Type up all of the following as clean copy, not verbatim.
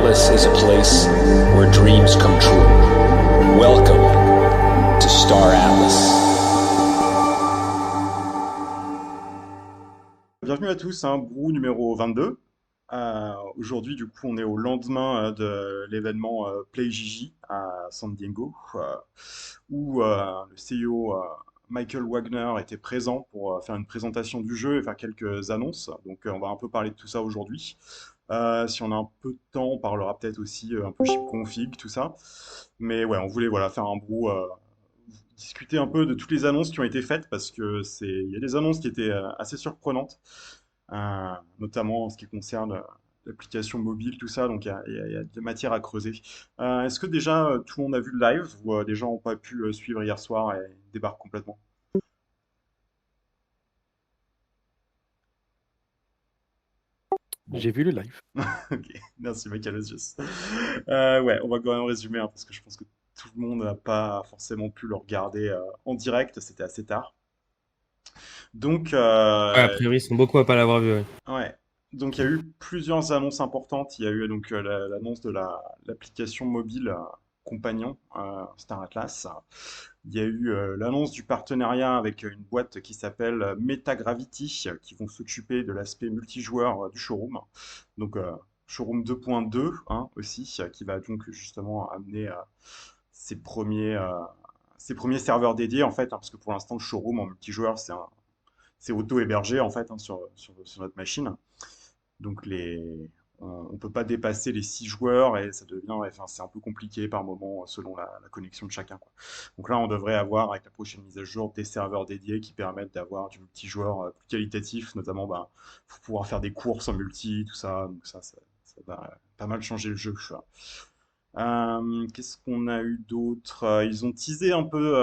Atlas is a place where dreams come true. Welcome to Star Atlas. Bienvenue à tous, Brou numéro 22. Aujourd'hui, du coup, on est au lendemain de l'événement PlayGG à San Diego, où le CEO Michael Wagner était présent pour faire une présentation du jeu et faire quelques annonces. Donc, on va un peu parler de tout ça aujourd'hui. Si on a un peu de temps, on parlera peut-être aussi un peu chip config, tout ça. Mais ouais, on voulait voilà, faire un Brou, discuter un peu de toutes les annonces qui ont été faites parce que il y a des annonces qui étaient assez surprenantes, notamment en ce qui concerne l'application mobile, tout ça, donc il y a de matière à creuser. Est-ce que déjà tout le monde a vu le live ou des gens n'ont pas pu suivre hier soir et débarquent complètement? Bon, J'ai vu le live. ok, merci Michael Osius. Ouais, on va quand même résumer parce que je pense que tout le monde n'a pas forcément pu le regarder en direct, c'était assez tard. Donc, Ouais, a priori, ils sont beaucoup à pas l'avoir vu. Ouais. ouais. Donc il y a eu plusieurs annonces importantes. Il y a eu donc l'annonce de l'application mobile compagnon Star Atlas. Il y a eu l'annonce du partenariat avec une boîte qui s'appelle Metagravity, qui vont s'occuper de l'aspect multijoueur du showroom. Donc showroom 2.2 aussi, qui va donc justement amener ses premiers serveurs dédiés en fait, parce que pour l'instant le showroom en multijoueur c'est auto-hébergé en fait sur notre machine. Donc on peut pas dépasser les 6 joueurs et ça devient, ouais, enfin, c'est un peu compliqué par moment selon la connexion de chacun, quoi. Donc là, on devrait avoir avec la prochaine mise à jour des serveurs dédiés qui permettent d'avoir du multijoueur plus qualitatif, notamment bah, pour pouvoir faire des courses en multi, tout ça. Donc ça va pas mal changer le jeu. Qu'est-ce qu'on a eu d'autre? Ils ont teasé un peu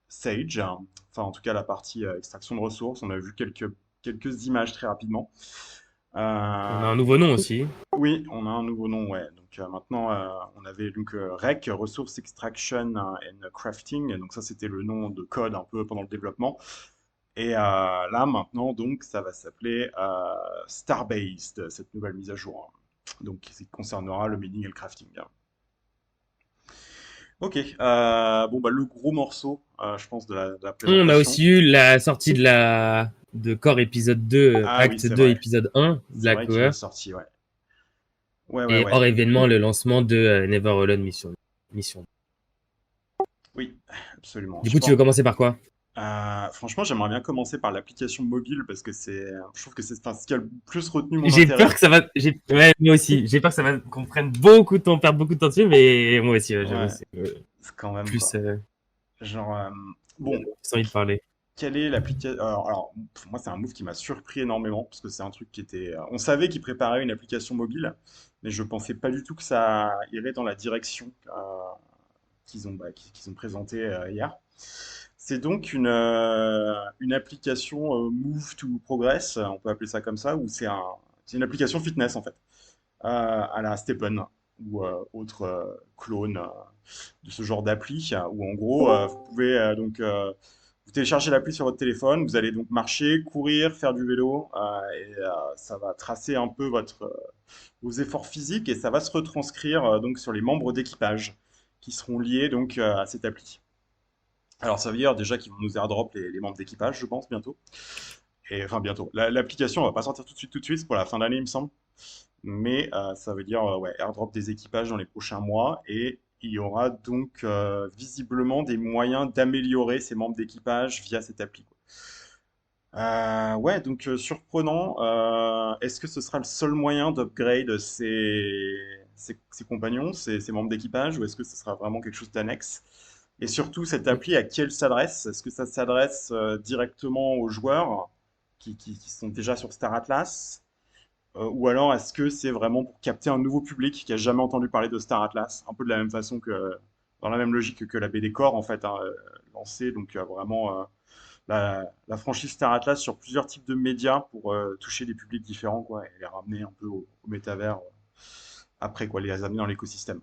Sage, hein. Enfin en tout cas la partie extraction de ressources. On a vu quelques images très rapidement. On a Euh, un nouveau nom aussi. oui, on a un nouveau nom, ouais. Donc maintenant, on avait donc REC, Resource Extraction and Crafting. Donc ça, c'était le nom de code un peu pendant le développement. Et là, maintenant, donc, ça va s'appeler Starbased, cette nouvelle mise à jour, hein. Donc, qui concernera le mining et le crafting, hein. Ok, bon, bah, le gros morceau, je pense, de la On a présentation. aussi eu la sortie de Core épisode 2, Ah oui, Acte c'est 2, vrai. épisode 1, C'est Black vrai qu'il est Hour. sorti, ouais. Ouais, ouais, Et ouais. hors événement, le lancement de Never Alone Mission. Oui, absolument. Du coup, tu veux commencer par quoi? Franchement, j'aimerais bien commencer par l'application mobile parce que je trouve que c'est enfin, ce qui a le plus retenu mon J'ai peur intérêt. que ça va. Ouais, moi aussi. J'ai peur que ça va qu'on prenne beaucoup de temps, perdre beaucoup de temps dessus, mais moi aussi, ouais, j'avoue, Ouais, c'est c'est quand même plus. quoi. Genre, J'ai bon, plus envie de parler. quelle est l'application? Alors, pour moi, c'est un move qui m'a surpris énormément parce que c'est un truc qui était. On savait qu'ils préparaient une application mobile, mais je pensais pas du tout que ça irait dans la direction qu'ils ont présentée hier. C'est donc une application Move to Progress, on peut appeler ça comme ça, où c'est une application fitness en fait, à la Stepen ou autre clone de ce genre d'appli, où en gros vous pouvez vous téléchargez l'appli sur votre téléphone, vous allez donc marcher, courir, faire du vélo, et ça va tracer un peu vos efforts physiques et ça va se retranscrire donc sur les membres d'équipage qui seront liés donc à cette appli. Alors ça veut dire déjà qu'ils vont nous airdrop les membres d'équipage, je pense, bientôt. Et enfin bientôt. L'application va pas sortir tout de suite, c'est pour la fin d'année, il me semble. Mais ça veut dire ouais, airdrop des équipages dans les prochains mois et il y aura donc visiblement des moyens d'améliorer ces membres d'équipage via cette appli, quoi. Ouais, donc surprenant. Est-ce que ce sera le seul moyen d'upgrade ses compagnons, ses membres d'équipage, ou est-ce que ce sera vraiment quelque chose d'annexe? Et surtout, cette appli, à qui elle s'adresse? Est-ce que ça s'adresse directement aux joueurs qui sont déjà sur Star Atlas? Ou alors est-ce que c'est vraiment pour capter un nouveau public qui a jamais entendu parler de Star Atlas? Un peu de la même façon que, dans la même logique que la BD Core, en fait, lancée, donc vraiment la franchise Star Atlas sur plusieurs types de médias pour toucher des publics différents, quoi, et les ramener un peu au métavers après, quoi, les amener dans l'écosystème.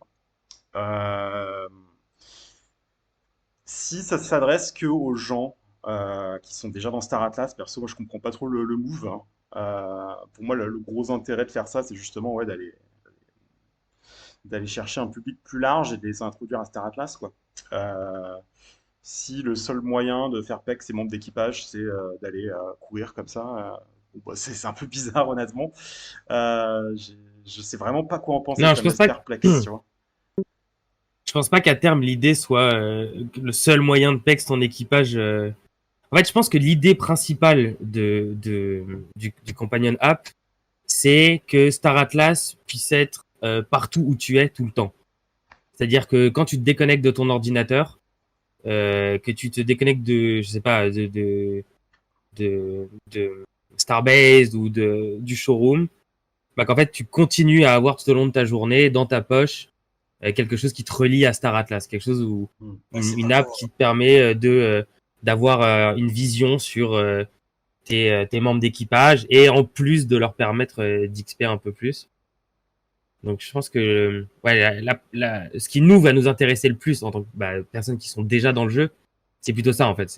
Euh, Si ça s'adresse que aux gens qui sont déjà dans Star Atlas, perso, moi je comprends pas trop le move, hein. Pour moi, le gros intérêt de faire ça, c'est justement ouais, d'aller chercher un public plus large et de les introduire à Star Atlas, quoi. Euh, Si le seul moyen de faire PEC ses membres d'équipage, c'est d'aller courir comme ça, bon, bah, c'est un peu bizarre, honnêtement. Je sais vraiment pas quoi en penser, Non, ça me laisse perplexe, tu vois. je pense pas qu'à terme l'idée soit que le seul moyen de PEX ton équipage. En fait, je pense que l'idée principale du Companion App, c'est que Star Atlas puisse être partout où tu es tout le temps. C'est-à-dire que quand tu te déconnectes de ton ordinateur, que tu te déconnectes de, je sais pas, de Starbase ou du showroom, bah qu'en fait tu continues à avoir tout au long de ta journée dans ta poche quelque chose qui te relie à Star Atlas, quelque chose où Hmm. une app qui te permet d'avoir une vision sur tes membres d'équipage et en plus de leur permettre d'XP un peu plus. Donc je pense que ouais, ce qui nous va nous intéresser le plus en tant que personnes qui sont déjà dans le jeu, c'est plutôt ça en fait,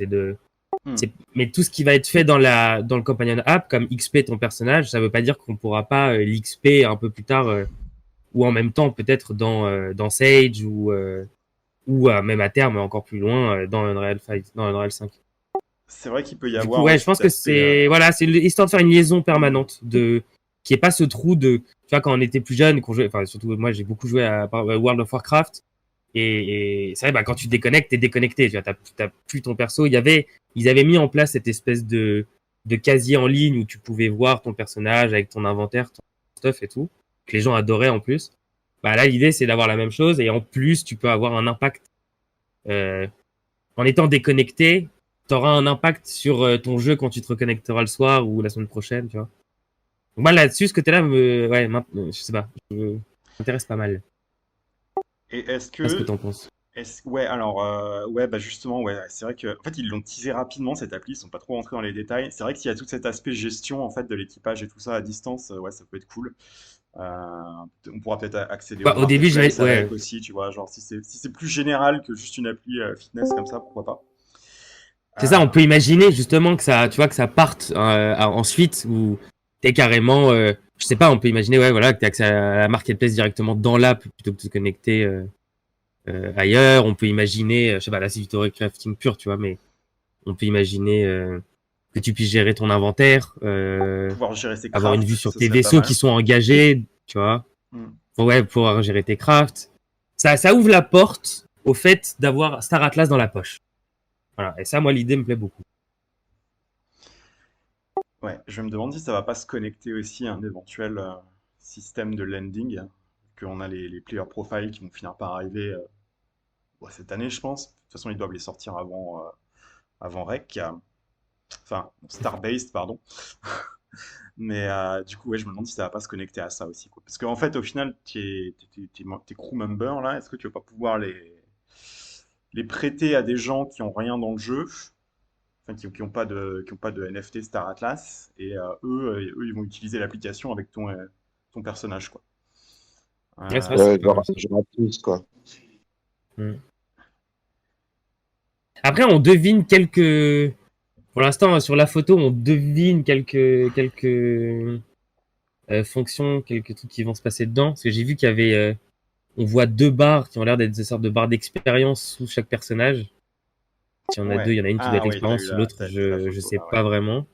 Hmm. mais tout ce qui va être fait dans le companion app comme XP ton personnage, ça veut pas dire qu'on pourra pas l'XP un peu plus tard ou en même temps peut-être dans Sage ou même à terme encore plus loin dans Unreal 5 dans Unreal 5. C'est vrai qu'il peut y Du coup, avoir ouais, ouais, je pense cet que aspect. c'est voilà, c'est histoire de faire une liaison permanente de qui est pas ce trou de tu vois quand on était plus jeune qu'on jouait enfin surtout moi j'ai beaucoup joué à World of Warcraft et c'est vrai quand tu déconnectes t'es déconnecté tu vois t'as plus ton perso ils avaient mis en place cette espèce de casier en ligne où tu pouvais voir ton personnage avec ton inventaire ton stuff et tout que les gens adoraient en plus là l'idée c'est d'avoir la même chose et en plus tu peux avoir un impact euh, en étant déconnecté, t'auras un impact sur ton jeu quand tu te reconnecteras le soir ou la semaine prochaine, tu vois. Donc, moi, là-dessus, ce côté-là, je sais pas, m'intéresse pas mal. Et est-ce Je sais pas ce que que. t'en penses. Ouais, alors, ouais, bah justement, ouais, c'est vrai que. En fait, ils l'ont teasé rapidement, cette appli, ils sont pas trop rentrés dans les détails. C'est vrai qu'il y a tout cet aspect gestion, en fait, de l'équipage et tout ça à distance, ouais, ça peut être cool. On pourra peut-être accéder au Au début, marketplace ouais, avec aussi, tu vois, genre si c'est plus général que juste une appli fitness comme ça, pourquoi pas. c'est ça, on peut Euh, imaginer justement que ça, tu vois, que ça parte ensuite où t'es carrément, je sais pas, on peut imaginer, ouais, voilà, que t'as accès à la marketplace directement dans l'app plutôt que de te connecter ailleurs. On peut imaginer, je sais pas, là c'est du story crafting pur, tu vois, mais on peut imaginer que tu puisses gérer ton inventaire, Pouvoir gérer ses avoir une crafts, vue sur ce tes serait pas vaisseaux qui mal. sont engagés, tu vois. Hmm. Ouais, pouvoir gérer tes crafts. Ça ouvre la porte au fait d'avoir Star Atlas dans la poche. Voilà. Et ça, moi, l'idée me plaît beaucoup. Ouais, je me demande si ça va pas se connecter aussi à un éventuel système de landing, qu'on a les player profiles qui vont finir par arriver ouais, cette année, je pense. De toute façon, ils doivent les sortir avant REC, enfin, Starbase, pardon. Mais du coup, ouais, je me demande si ça va pas se connecter à ça aussi, quoi. Parce qu'en fait, au final, tes crew members, là, est-ce que tu vas pas pouvoir les prêter à des gens qui ont rien dans le jeu, enfin, qui ont pas de NFT Star Atlas, et eux, ils vont utiliser l'application avec ton personnage, quoi. Ouais, c'est vrai, Euh, c'est Ouais, pas mal ça. genre plus, quoi. Mm. Après, on devine quelques. Pour l'instant, sur la photo, on devine quelques fonctions, quelques trucs qui vont se passer dedans. Parce que j'ai vu qu'il y avait. On voit deux barres qui ont l'air d'être des sortes de barres d'expérience sous chaque personnage. Il y en a deux, ouais. il y en a une qui doit Ah être oui, l'expérience, l'autre, t'as la je photo, sais là, ouais. pas vraiment.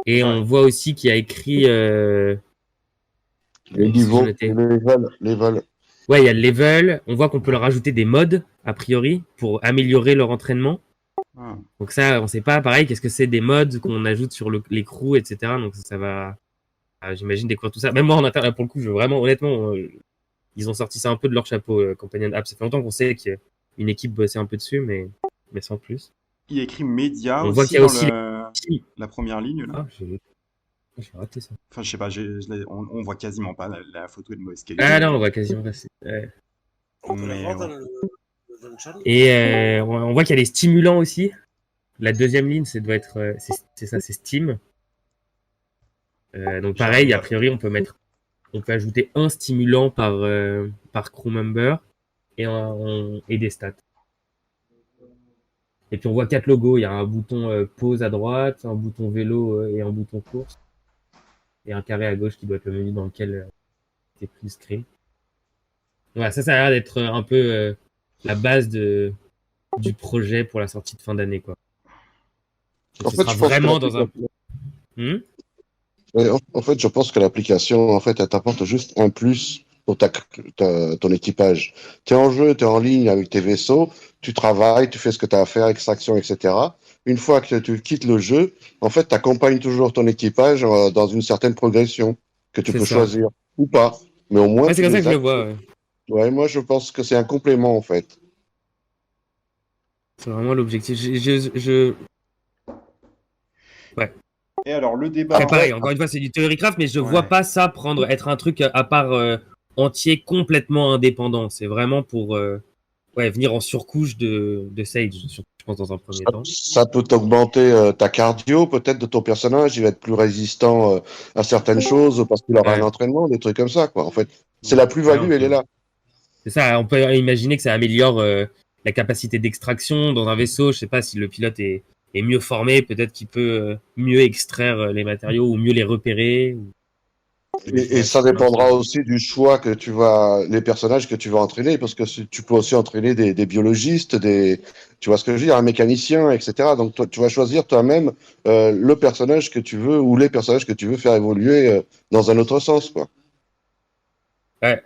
Et Ouais. on voit aussi qu'il y a écrit. Les Qu'est-ce que j'ai niveaux, noté? les vols. Ouais, il y a le level. On voit qu'on peut leur rajouter des mods, a priori, pour améliorer leur entraînement. Ah. Donc ça, on sait pas, pareil, qu'est-ce que c'est des mods qu'on ajoute sur les crews, etc. Donc ça va, j'imagine, découvrir tout ça. Même moi, en interne, pour le coup, je veux vraiment, honnêtement, ils ont sorti ça un peu de leur chapeau, Companion App. Ça fait longtemps qu'on sait qu'une équipe bossait un peu dessus, mais sans plus. Il y a écrit média On voit aussi qu'il y a dans aussi les... la première ligne, là. Ah, j'ai raté ça. Enfin, je sais pas, on voit quasiment pas la photo de mauvaise Ah qualité, non, mais, on voit quasiment passer. Ouais. mais ouais. Et on voit qu'il y a les stimulants aussi. La deuxième ligne, ça doit être, c'est ça, c'est Steam. Donc J'avoue, pareil, a ouais. priori, on peut ajouter un stimulant par crew member et des stats. Et puis on voit quatre logos. Il y a un bouton pause à droite, un bouton vélo et un bouton course. Et un carré à gauche qui doit être le menu dans lequel t'es pris le screen. Ouais, ça a l'air d'être un peu la base du projet pour la sortie de fin d'année, quoi. Donc, En ce fait, sera je pense que vraiment dans un. l'application, Hmm. ouais, en fait, je pense que l'application, en fait, elle t'apporte juste un plus pour ton équipage. Tu es en jeu, tu es en ligne avec tes vaisseaux, tu travailles, tu fais ce que tu as à faire, extraction, etc. Une fois que tu quittes le jeu, en fait, tu accompagnes toujours ton équipage dans une certaine progression que tu C'est peux ça. choisir ou pas. Mais au moins, Ouais, c'est tu comme ça que les je as. le vois. Ouais. Ouais, moi, je pense que c'est un complément, en fait. C'est vraiment l'objectif. Ouais. Et alors, le Après, débat. Après, pareil, encore une fois, c'est du Theorycraft, mais je vois Ouais. pas ça être un truc à part entier, complètement indépendant. C'est vraiment pour ouais, venir en surcouche de Sage, je pense, dans un premier temps. ça peut augmenter ta cardio, peut-être, de ton personnage. Il va être plus résistant à certaines choses parce qu'il aura un Ouais, entraînement, des trucs comme ça, quoi. En fait, c'est la Mhm. ouais, plus-value, elle est là. c'est ça, on peut imaginer que ça améliore la capacité d'extraction dans un vaisseau. Je sais pas si le pilote est mieux formé, peut-être qu'il peut mieux extraire les matériaux ou mieux les repérer. Et Ouais, ça plein de dépendra choses. aussi du choix que les personnages que tu vas entraîner, parce que tu peux aussi entraîner des biologistes, tu vois ce que je veux dire, un mécanicien, etc. Donc toi, tu vas choisir toi-même le personnage que tu veux ou les personnages que tu veux faire évoluer dans un autre sens, quoi. Ouais.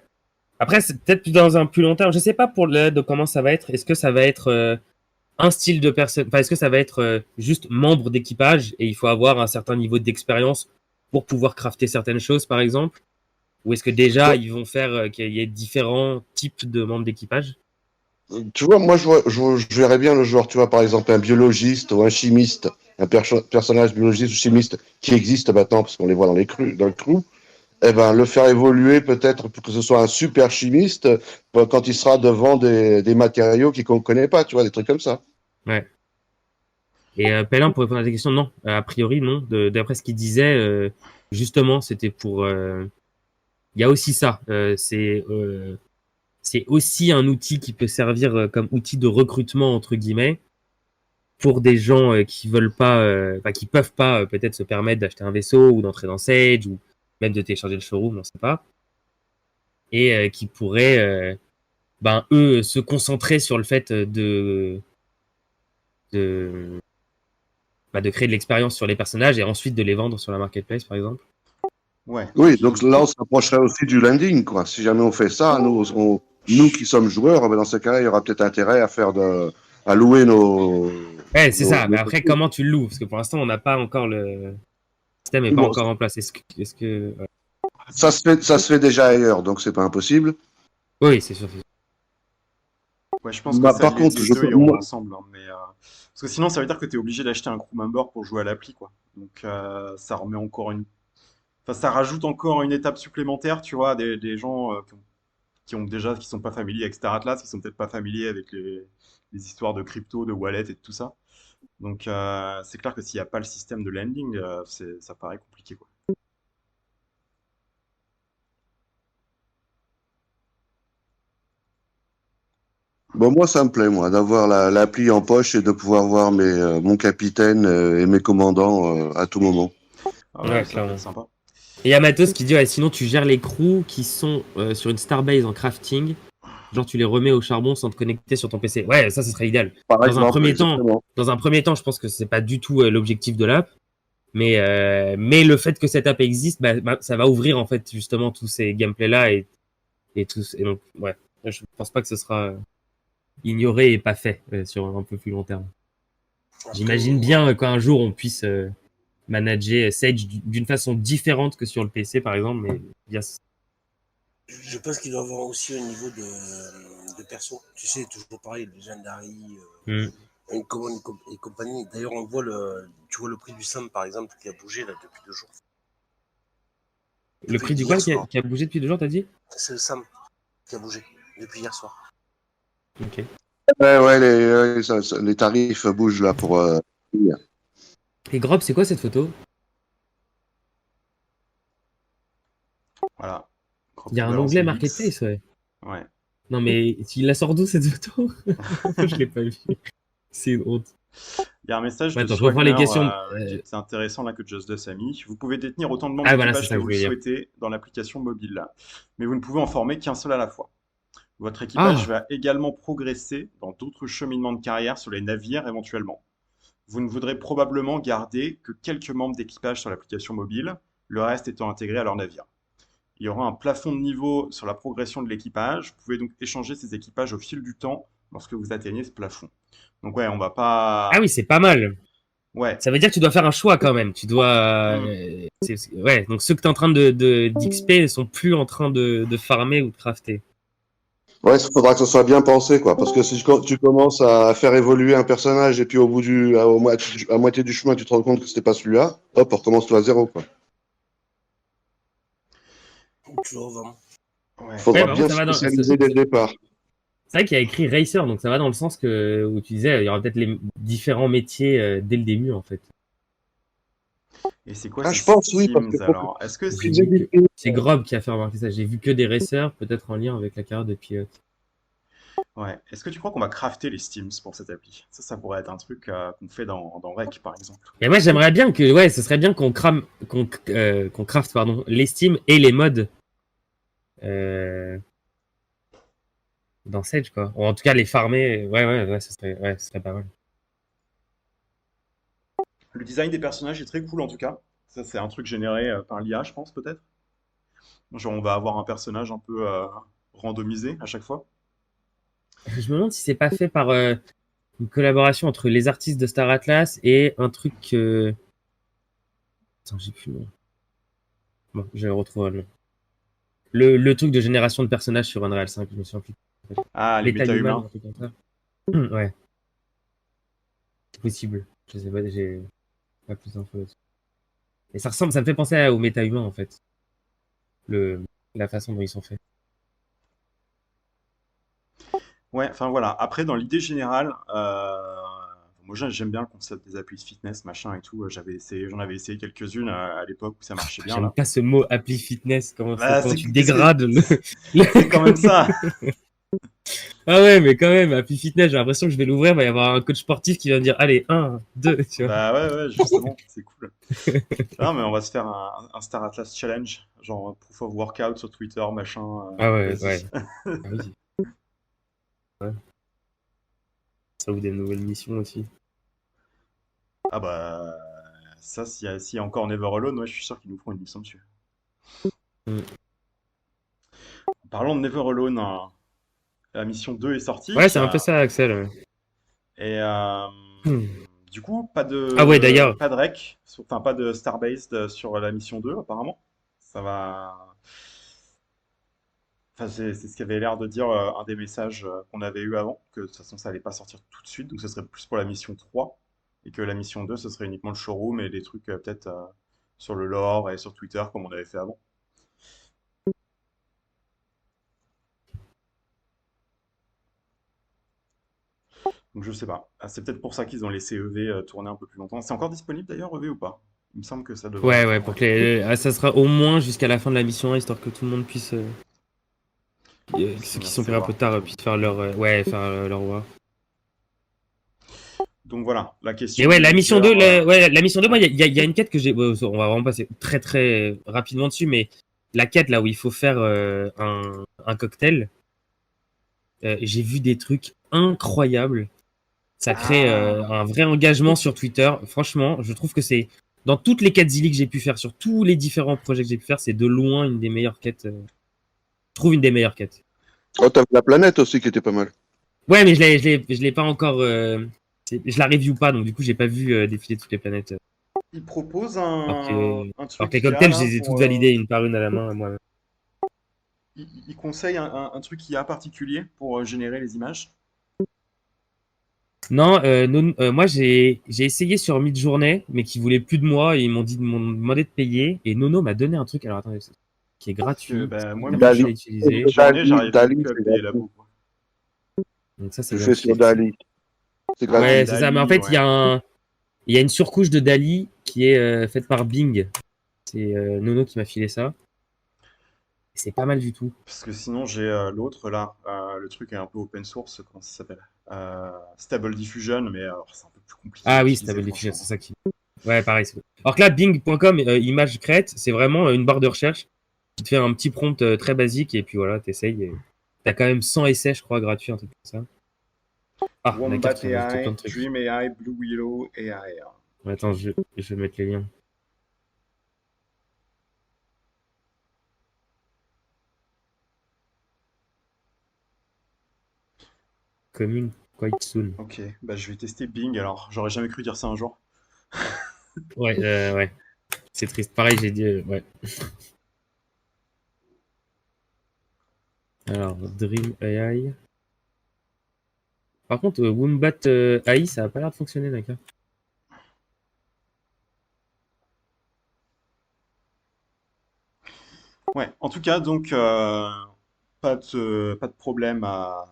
Après, c'est peut-être dans un plus long terme. Je sais pas pour de comment ça va être. Est-ce que ça va être un style de personne, enfin, est-ce que ça va être juste membre d'équipage et il faut avoir un certain niveau d'expérience pour pouvoir crafter certaines choses, par exemple? Ou est-ce que déjà ils vont faire qu'il y ait différents types de membres d'équipage? Tu vois, moi, je verrais bien le joueur, tu vois, par exemple, un biologiste ou un chimiste, personnage biologiste ou chimiste qui existe maintenant, parce qu'on les voit dans le crew, eh ben, le faire évoluer peut-être pour que ce soit un super chimiste quand il sera devant des matériaux qu'on ne connaît pas, tu vois, des trucs comme ça. Ouais. Et Pellin, pour répondre à ta question, non. A priori, non. D'après ce qu'il disait, justement, c'était pour. Il y a aussi ça. C'est aussi un outil qui peut servir comme outil de recrutement entre guillemets pour des gens qui veulent pas, enfin qui peuvent pas peut-être se permettre d'acheter un vaisseau ou d'entrer dans Sage ou même de télécharger le showroom, on sait pas, et qui pourraient, ben eux, se concentrer sur le fait de, de créer de l'expérience sur les personnages et ensuite de les vendre sur la marketplace, par exemple. Ouais. Oui, donc là, on s'approcherait aussi du landing, quoi. Si jamais on fait ça, nous qui sommes joueurs, ben dans ce cas-là, il y aura peut-être intérêt à louer Ouais, c'est ça. Mais nos après, trucs. comment tu le loues? Parce que pour l'instant, on n'a pas encore le système est pas Bon, encore en place. Est-ce que... ouais. ça se fait déjà ailleurs, donc c'est pas impossible. Oui, c'est sûr. Ouais, je pense que Bah, ça, par contre, les deux iront ensemble, hein, mais parce que sinon, ça veut dire que tu es obligé d'acheter un crew member pour jouer à l'appli, quoi. Donc, ça remet encore enfin, ça rajoute encore une étape supplémentaire, tu vois, des gens qui sont pas familiers avec Star Atlas, qui sont peut-être pas familiers avec les histoires de crypto, de wallet et de tout ça. Donc, c'est clair que s'il n'y a pas le système de lending, ça paraît compliqué, quoi. Bon, moi, ça me plaît, moi, d'avoir l'appli en poche et de pouvoir voir mon capitaine et mes commandants Mm. à tout moment. Ah ouais, Ouais, ça peut clairement. être sympa. Et il y a Matos qui dit ouais, sinon tu gères les crews qui sont sur une starbase en crafting, genre tu les remets au charbon sans te connecter sur ton PC. Ouais, ça serait idéal. Par Dans un exemple, premier temps, exactement. je pense que c'est pas du tout l'objectif de l'app, mais le fait que cette app existe, ça va ouvrir en fait justement tous ces gameplays là et tous et donc ouais, je pense pas que ce sera ignoré et pas fait sur un peu plus long terme. Après, J'imagine bien qu'un jour on puisse manager Sage d'une façon différente que sur le PC par exemple, mais bien. je pense qu'il doit y avoir aussi au niveau de perso. Tu sais, toujours pareil, Legendary, Hmm. Uncommon et compagnie. D'ailleurs, tu vois le prix du Sam, par exemple, qui a bougé là depuis 2 jours. Le Depuis prix du quoi hier soir. qui a bougé depuis 2 jours, t'as dit? C'est le Sam qui a bougé depuis hier soir. Ok. Ouais, les tarifs bougent là pour. Et Grob, c'est quoi cette photo? Voilà. Il y a un Balance onglet les Marketplace, X. ouais. Ouais. Non, mais il la sort d'où cette photo? Je l'ai pas vu. C'est une honte. Il y a un message Ouais, de attends, je reprends les Swagner questions. qui était intéressant là que Just Us a mis. Vous pouvez détenir autant de membres Ah, voilà, c'est d'équipage ça que que je vous le voulais dire. souhaitez dans l'application mobile là, mais vous ne pouvez en former qu'un seul à la fois. Votre équipage Ah, va également progresser dans d'autres cheminements de carrière sur les navires éventuellement. Vous ne voudrez probablement garder que quelques membres d'équipage sur l'application mobile, le reste étant intégré à leur navire. Il y aura un plafond de niveau sur la progression de l'équipage. Vous pouvez donc échanger ces équipages au fil du temps lorsque vous atteignez ce plafond. Donc ouais, on va ah oui, pas... c'est pas mal. Ouais. Ça veut dire que tu dois faire un choix quand même. Tu dois. Hmm. Ouais, donc ceux que tu es en train d'XP ne sont plus en train de farmer ou de crafter. Ouais, il faudra que ce soit bien pensé, quoi. Parce que si tu commences à faire évoluer un personnage et puis au bout à moitié du chemin, tu te rends compte que c'était pas celui-là, hop, on recommence tout à zéro, quoi. Toujours vraiment. Ouais. Ouais, Faudra par contre, bien ça va dans. spécialiser dès le départ. C'est vrai qu'il y a écrit Racer, donc ça va dans le sens où tu disais, il y aura peut-être les différents métiers dès le début, en fait. Et c'est quoi Ah, ces je pense, oui, parce que Steams alors? Est-ce que J'ai c'est... vu que c'est Grob qui a fait remarquer ça. J'ai vu que des racers, peut-être en lien avec la carrière de pilote. Ouais. Est-ce que tu crois qu'on va crafter les Steams pour cette appli? Ça pourrait être un truc qu'on fait dans Rec, par exemple. Et moi, j'aimerais bien que, ouais, ce serait bien qu'on craft, pardon, les Steam et les mods euh, dans Sage, quoi. Ou en tout cas, les farmer. Ouais, ce serait pas mal. Le design des personnages est très cool en tout cas. Ça, c'est un truc généré par l'IA, je pense, peut-être. Genre, on va avoir un personnage un peu randomisé à chaque fois. Je me demande si c'est pas fait par une collaboration entre les artistes de Star Atlas et un truc. Attends, j'ai plus le nom. Bon, je vais retrouver le nom. Le truc de génération de personnages sur Unreal 5, je me souviens plus. Ah, les Meta-Human, méta-humains. un truc comme ça. Ouais, c'est possible. Je sais pas, j'ai pas plus d'infos là-dessus. Et ça ressemble, ça me fait penser aux méta-humains en fait. Le, la façon dont ils sont faits. Ouais, enfin voilà. Après, dans l'idée générale, moi j'aime bien le concept des applis de fitness, machin et tout. J'en avais essayé quelques-unes à l'époque où ça marchait bien J'aime là. pas ce mot appli fitness. Bah, Comment tu dégrades c'est quand même ça. Ah ouais, mais quand même, appli fitness, j'ai l'impression que je vais l'ouvrir, il va y avoir un coach sportif qui va me dire, allez, un, deux, tu vois. Bah ouais, justement, c'est cool. Non, mais on va se faire un Star Atlas Challenge, genre proof of workout sur Twitter, machin. Ah ouais, Vas-y. ouais. Ah oui. Ouais. Ça ouvre des nouvelles missions aussi. Ah bah ça, s'il y a encore Never Alone, ouais, je suis sûr qu'ils nous feront une mission dessus. Mm. Parlons de Never Alone, hein. La mission 2 est sortie. Ouais, c'est un peu ça, Axel. Ouais. Et Hmm. du coup, Ah ouais, d'ailleurs. pas de rec, enfin pas de Starbase sur la mission 2 apparemment. Ça va. Enfin, c'est ce qu'avait l'air de dire un des messages qu'on avait eu avant, que de toute façon ça allait pas sortir tout de suite, donc ce serait plus pour la mission 3, et que la mission 2 ce serait uniquement le showroom et des trucs peut-être sur le lore et sur Twitter comme on avait fait avant. Donc je sais pas. Ah, c'est peut-être pour ça qu'ils ont laissé EV tourner un peu plus longtemps. C'est encore disponible d'ailleurs EV ou pas? Il me semble que ça devrait Ouais, encore pour être. que ça sera au moins jusqu'à la fin de la mission 1, histoire que tout le monde puisse, ceux qui Finir sont ses pris un peu voix. tard, puissent faire leur, leur war. Donc voilà, la Mais question ouais, du la mission leader. 2, la mission 2, moi, il y a une quête que j'ai, bon, on va vraiment passer très très rapidement dessus, mais la quête là où il faut faire un cocktail, j'ai vu des trucs incroyables. Ça crée Ah, un vrai engagement sur Twitter. Franchement, je trouve que c'est dans toutes les quêtes Zilli que j'ai pu faire, sur tous les différents projets que j'ai pu faire, c'est de loin une des meilleures quêtes. Je trouve une des meilleures quêtes. Oh, t'avais la planète aussi qui était pas mal. Ouais, mais je l'ai pas encore. Je la review pas, donc du coup, j'ai pas vu défiler toutes les planètes. il propose Alors que, un alors que truc les IA cocktails, je là les ai toutes pour. validés une par une à la main, moi. Il conseille un truc IA particulier pour générer les images. Non, moi j'ai essayé sur Midjourney, mais qui voulaient plus de moi et m'ont demandé de payer. Et Nono m'a donné un truc. Alors attendez, qui est Parce que gratuit, bah, moi, hyper Dali. facile à utiliser. Midjourney, j'arrive Dali, plus à c'est payer la gratuit. boue, quoi. Donc ça, c'est Tu bien fais fiché. sur Dali. C'est Ah, gratuit. Ouais, c'est ça. Mais en Dali, fait, ouais. il y a une surcouche de Dali qui est faite par Bing. C'est Nono qui m'a filé ça. Et c'est pas mal du tout. Parce que sinon, j'ai l'autre là. Le truc est un peu open source, comment ça s'appelle? Stable Diffusion, mais alors c'est un peu plus compliqué à Ah oui, utiliser, Stable Diffusion, c'est franchement. ça qui. Ouais, pareil. Alors que là, Bing.com, image create, c'est vraiment une barre de recherche qui te fait un petit prompt très basique et puis voilà, t'essayes et T'as quand même 100 essais, je crois, gratuits, un truc comme ça. Ah, on a Wombat carte qui enregistre plein AI, de trucs. Dream AI, Blue Willow AI. Attends, je vais mettre les liens. Coming quite soon. Ok, bah je vais tester Bing alors. J'aurais jamais cru dire ça un jour. Ouais. C'est triste. Pareil, j'ai dit. Ouais. Alors, Dream AI. Par contre, Wombat AI, ça a pas l'air de fonctionner, d'accord. Ouais, en tout cas, donc, pas de problème à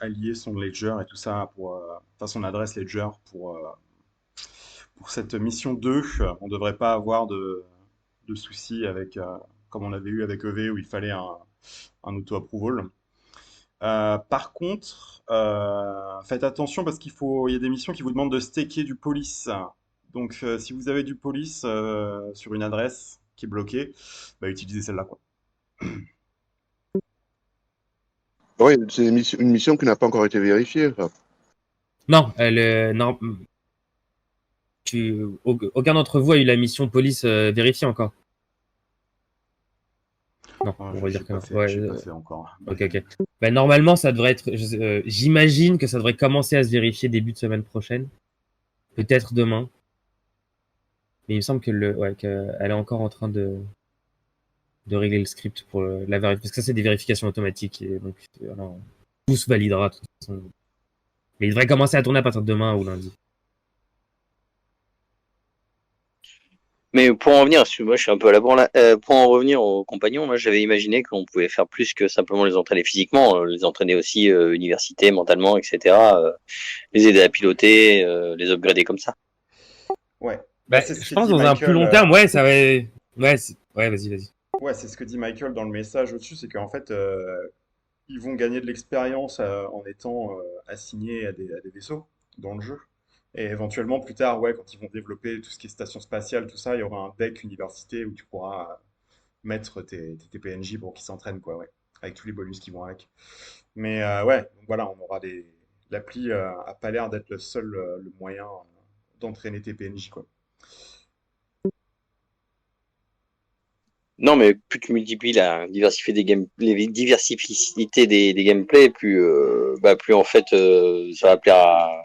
lier son ledger et tout ça enfin son adresse ledger pour cette mission 2. On devrait pas avoir de soucis avec, comme on avait eu avec EV où il fallait un auto-approval. Par contre, faites attention parce il y a des missions qui vous demandent de staker du police. Donc, si vous avez du police sur une adresse qui est bloquée, bah, utilisez celle-là, quoi. Oui, c'est une mission qui n'a pas encore été vérifiée. Ça. Non, non, aucun d'entre vous a eu la mission police vérifiée encore. Non, Ah, on va dire que non. Ouais, j'ai pas fait encore. ok. Bah, normalement, ça devrait être. J'imagine que ça devrait commencer à se vérifier début de semaine prochaine. Peut-être demain. Mais il me semble qu'elle est encore en train de régler le script pour la vérification. Parce que ça, c'est des vérifications automatiques. Et donc, voilà, tout se validera de toute façon. Mais il devrait commencer à tourner à partir de demain ou lundi. Mais pour en revenir, parce que moi je suis un peu à la bourre là, pour en revenir aux compagnons, moi j'avais imaginé qu'on pouvait faire plus que simplement les entraîner physiquement, les entraîner aussi université, mentalement, etc. Les aider à piloter, les upgrader comme ça. Ouais. Bah, C'est ce je que pense dit dans un plus Michael. long terme, ouais, ça va. Ouais, vas-y. Ouais, c'est ce que dit Michael dans le message au-dessus, c'est qu'en fait, ils vont gagner de l'expérience en étant assignés à des vaisseaux dans le jeu. Et éventuellement, plus tard, ouais, quand ils vont développer tout ce qui est station spatiale, tout ça, il y aura un deck université où tu pourras mettre tes PNJ pour qu'ils s'entraînent, quoi, ouais. Avec tous les bonus qui vont avec. Mais ouais, donc voilà, on aura des. L'appli a pas l'air d'être le seul le moyen d'entraîner tes PNJ, quoi. Non, mais plus tu multiplies la diversité les diversificités des gameplays, plus en fait ça va plaire à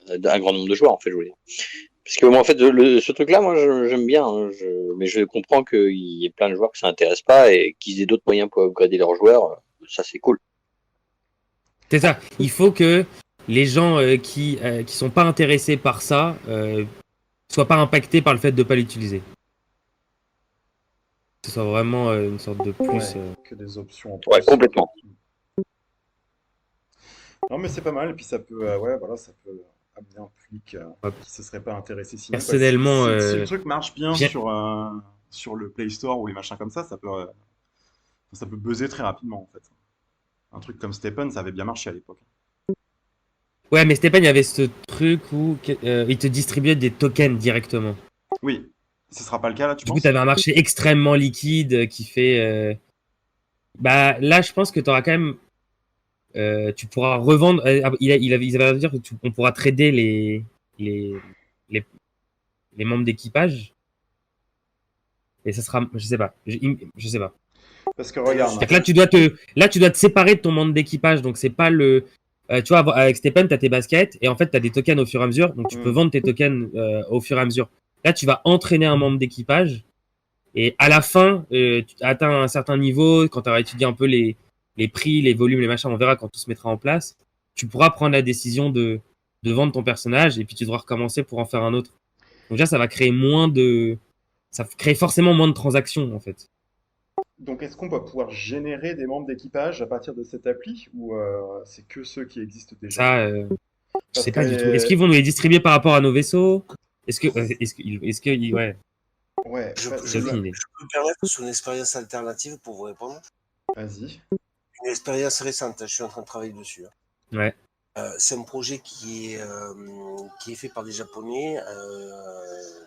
un grand nombre de joueurs en fait, je voulais dire. Parce que moi en fait ce truc-là, moi j'aime bien, hein, mais je comprends qu'il y ait plein de joueurs que ça intéresse pas et qu'ils aient d'autres moyens pour upgrader leurs joueurs. Ça c'est cool. C'est ça. Il faut que les gens qui sont pas intéressés par ça soient pas impactés par le fait de pas l'utiliser. Que ce soit vraiment une sorte de plus. Ouais, que des options en Ouais, plus. complètement. Non, mais c'est pas mal, et puis ça peut, ouais, voilà, ça peut amener un public Hop. qui se serait pas intéressé sinon. Quoi. Personnellement, Si le truc marche bien j'ai- sur le Play Store ou les machins comme ça peut buzzer très rapidement en fait. Un truc comme Stephen, ça avait bien marché à l'époque. ouais, mais Stéphane, il y avait ce truc où il te distribuait des tokens directement. Oui, ce sera pas le cas là, tu Du coup, penses? tu avais un marché extrêmement liquide qui fait. Bah là, je pense que tu auras quand même. Tu pourras revendre. Ils avaient l'air de dire qu'on pourra trader les, les, les membres d'équipage. Et ça sera. Je sais pas. Je sais pas. Parce que regarde, C'est-à-dire que là, tu dois te séparer de ton membre d'équipage. Donc, c'est pas le. Tu vois, avec Stephen, tu as tes baskets et en fait, tu as des tokens au fur et à mesure. Donc, tu peux vendre tes tokens au fur et à mesure. Là, tu vas entraîner un membre d'équipage et à la fin, tu atteins un certain niveau. Quand tu auras étudié un peu les prix, les volumes, les machins, on verra quand tout se mettra en place. Tu pourras prendre la décision de vendre ton personnage et puis tu devras recommencer pour en faire un autre. Donc, déjà, ça va créer moins de. Ça crée forcément moins de transactions en fait. donc est-ce qu'on va pouvoir générer des membres d'équipage à partir de cette appli ou c'est que ceux qui existent déjà? Ça, je Parce sais que pas du tout. Est-ce qu'ils vont nous les distribuer par rapport à nos vaisseaux? Ouais, ouais, Je, parce je, que j'ai là, aucune idée. je peux me permettre sur une expérience alternative pour vous répondre. vas-y. Une expérience récente, je suis en train de travailler dessus. Ouais. C'est un projet qui est fait par des Japonais,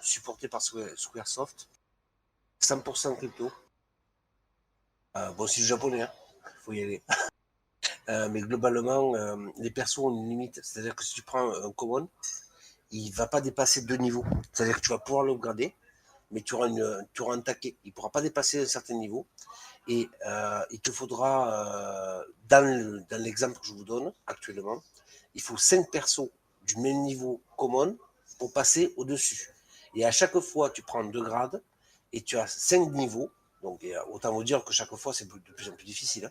supporté par Squaresoft, 100% crypto. Bon, c'est du japonais, hein. faut y aller. Mais globalement, les persos ont une limite. C'est-à-dire que si tu prends un common, il va pas dépasser 2 niveaux. C'est-à-dire que tu vas pouvoir l'upgrader, mais tu auras un taquet. Il pourra pas dépasser un certain niveau. Et il te faudra, dans l'exemple que je vous donne actuellement, il faut 5 persos du même niveau common pour passer au-dessus. Et à chaque fois, tu prends 2 grades et tu as 5 niveaux. Donc, autant vous dire que chaque fois, c'est de plus en plus difficile.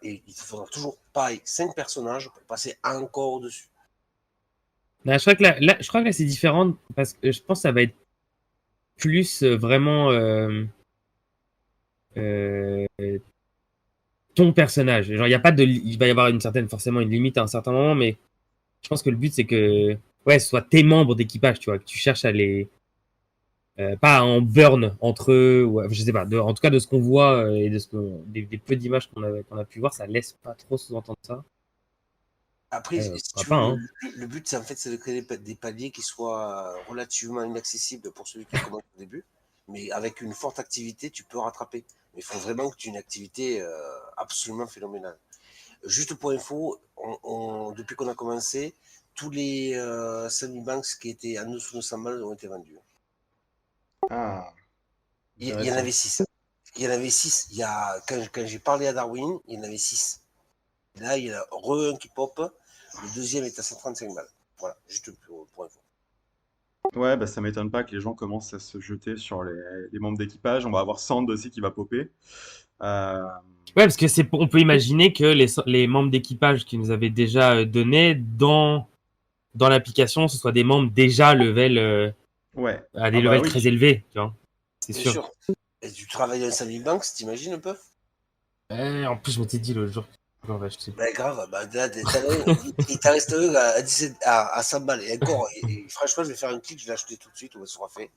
Et il te faudra toujours, pareil, 5 personnages pour passer encore au-dessus. Là, je crois que là, c'est différent parce que je pense que ça va être plus vraiment euh, ton personnage. Genre, il va y avoir forcément une limite à un certain moment, mais je pense que le but c'est que ce soit tes membres d'équipage, tu vois, que tu cherches à les pas en burn entre eux, ou je sais pas. En tout cas, de ce qu'on voit et des peu d'images qu'on a pu voir, ça laisse pas trop sous-entendre ça. Après, si tu veux, hein. le but, c'est de créer des paliers qui soient relativement inaccessibles pour celui qui commence au début, mais avec une forte activité, tu peux rattraper. Mais il faut vraiment que tu aies une activité absolument phénoménale. Juste pour info, depuis qu'on a commencé, tous les Sammy Banks qui étaient en dessous de 100 balles ont été vendus. Ah, Il y en avait 6. Il y en avait 6. Quand j'ai parlé à Darwin, il y en avait 6. Là, il y en a un qui pop. Le deuxième est à 135 balles. Voilà, juste pour info. ouais, bah ça m'étonne pas que les gens commencent à se jeter sur les membres d'équipage. On va avoir Sand aussi qui va popper. Ouais, parce que on peut imaginer que les membres d'équipage qui nous avaient déjà donné dans l'application, ce soit des membres déjà level Ouais. à des levels très élevés, tu vois. C'est Bien sûr. Et tu travailles dans Sammy Banks, t'imagines un peu? En plus, je m'étais dit l'autre jour qu'on va acheter. Ben grave, il t'en reste un à 100 balles. Et encore, et franchement, je vais faire un clic, je vais l'acheter tout de suite, on sera fait.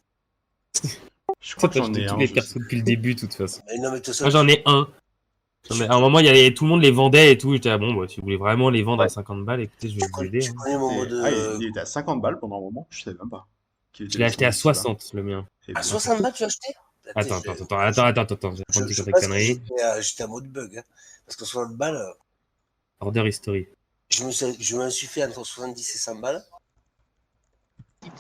Je crois que j'en ai tous un. les persos depuis le début, de toute façon. Mais non, mais de toute façon, Moi, j'en ai un. À un moment, tout le monde les vendait et tout. J'étais bon, bah, si vous voulez vraiment les vendre à 50 balles, écoutez, je vais vous aider. tu connais mon mode. Il était à 50 balles pendant un moment, je savais même pas. Je l'ai acheté à 60, le mien. À 60 balles, tu l'as acheté? Attends, j'ai pas dit Je quand pense connerie. que j'étais en mode bug. Hein, parce que 60 balles, Order History. je m'en suis fait entre 70 et 100 balles.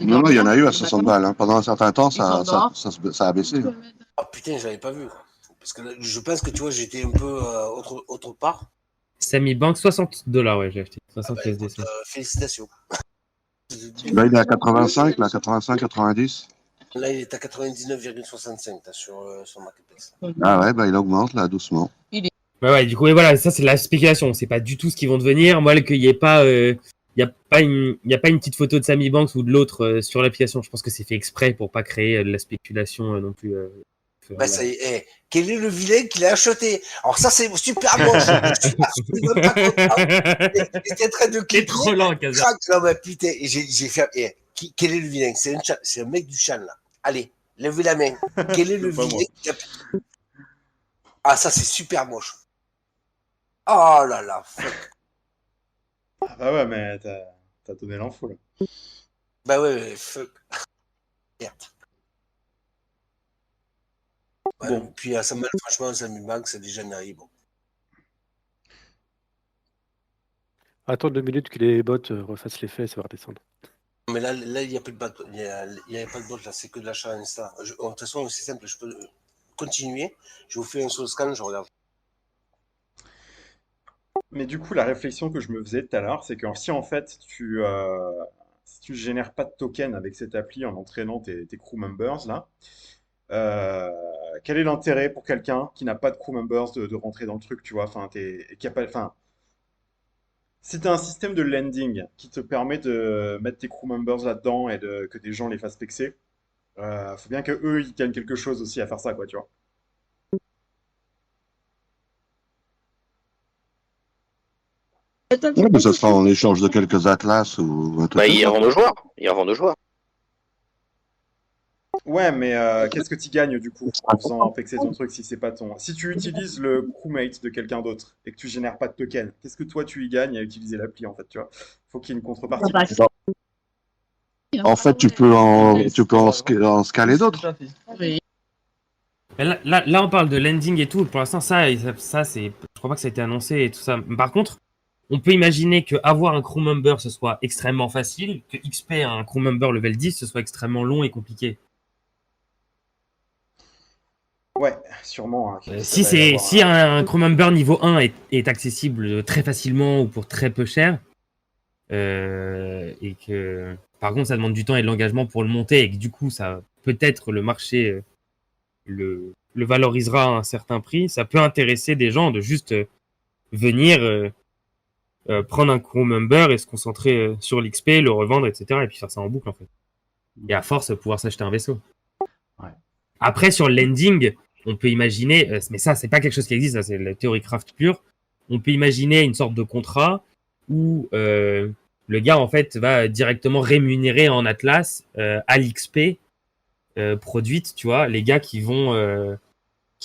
Non, il y en a eu à 60 balles. Hein. Pendant un certain temps, ça a baissé. Ah putain, je l'avais pas vu. Parce que là, je pense que tu vois, j'étais un peu autre part. Sammy Bank, $60, ouais, j'ai acheté. 60 Ah bah, écoute, USD. félicitations. Là, il est à 85, là, 85, 90. Là, il est à 99,65 sur Marketplace. Ah ouais, bah, il augmente, là, doucement. Ouais, du coup, et voilà, ça, c'est la spéculation. C'est pas du tout ce qu'ils vont devenir. Moi, qu'il n'y ait pas, il y a pas une petite photo de Sammy Banks ou de l'autre sur l'application. Je pense que c'est fait exprès pour pas créer de la spéculation non plus. Bah, ça y est. Quel est le vilain qui l'a acheté? Alors, ça, c'est super bon. Je suis absolument pas content. J'étais en train de cliquer. C'est trop lent, Kaza. Non, mais putain, j'ai fait. Quel est le vilain? C'est un mec du chan, là. Allez, levez la main. Quel est le vilain qui a... Ah, ça, c'est super moche. Oh là là, fuck. Ah bah ouais, mais t'as donné l'info là. Bah ouais, fuck. Merde. Ouais, Bon. Puis ça m'a franchement, ça me manque, c'est déjà naïf. Bon. Attends 2 minutes que les bots refassent l'effet, ça va redescendre. Mais là, il n'y a plus de bot. Il n'y a pas de bot là, c'est que de l'achat Insta. De toute façon, c'est simple, je peux continuer. Je vous fais un solo scan, je regarde. Mais du coup, la réflexion que je me faisais tout à l'heure, c'est que si en fait si tu génères pas de token avec cette appli en entraînant tes crew members là, euh, quel est l'intérêt pour quelqu'un qui n'a pas de crew members de rentrer dans le truc, tu vois? Enfin, qui a pas, enfin, si tu as un système de lending qui te permet de mettre tes crew members là-dedans et que des gens les fassent pexer, faut bien que eux ils gagnent quelque chose aussi à faire ça, quoi, tu vois. Ouais, mais ça sera en échange de quelques atlas ou un truc Bah, comme ils ça. revendent aux joueurs. Ils revendent aux joueurs. Ouais, mais qu'est-ce que tu gagnes du coup en faisant pexer ton truc si c'est pas ton. Si tu utilises le crewmate de quelqu'un d'autre et que tu génères pas de token, qu'est-ce que toi tu y gagnes à utiliser l'appli en fait, tu vois? Faut qu'il y ait une contrepartie. En fait, tu peux en scaler d'autres. Oui. Là, on parle de landing et tout. Pour l'instant, ça, c'est, je crois pas que ça a été annoncé et tout ça. Par contre, on peut imaginer que avoir un crew member ce soit extrêmement facile, que XP un crew member level 10 ce soit extrêmement long et compliqué. Ouais, sûrement, hein, Si un crew member niveau 1 est accessible très facilement ou pour très peu cher, et que par contre ça demande du temps et de l'engagement pour le monter et que du coup ça peut-être le marché le valorisera à un certain prix, ça peut intéresser des gens de juste venir prendre un crew member et se concentrer sur l'XP, le revendre, etc. et puis faire ça en boucle en fait. Et à force pouvoir s'acheter un vaisseau. Ouais. Après sur le landing, on peut imaginer, mais ça c'est pas quelque chose qui existe, ça, c'est la théorie craft pure, on peut imaginer une sorte de contrat où le gars en fait va directement rémunérer en Atlas à l'XP produite, tu vois, les gars qui vont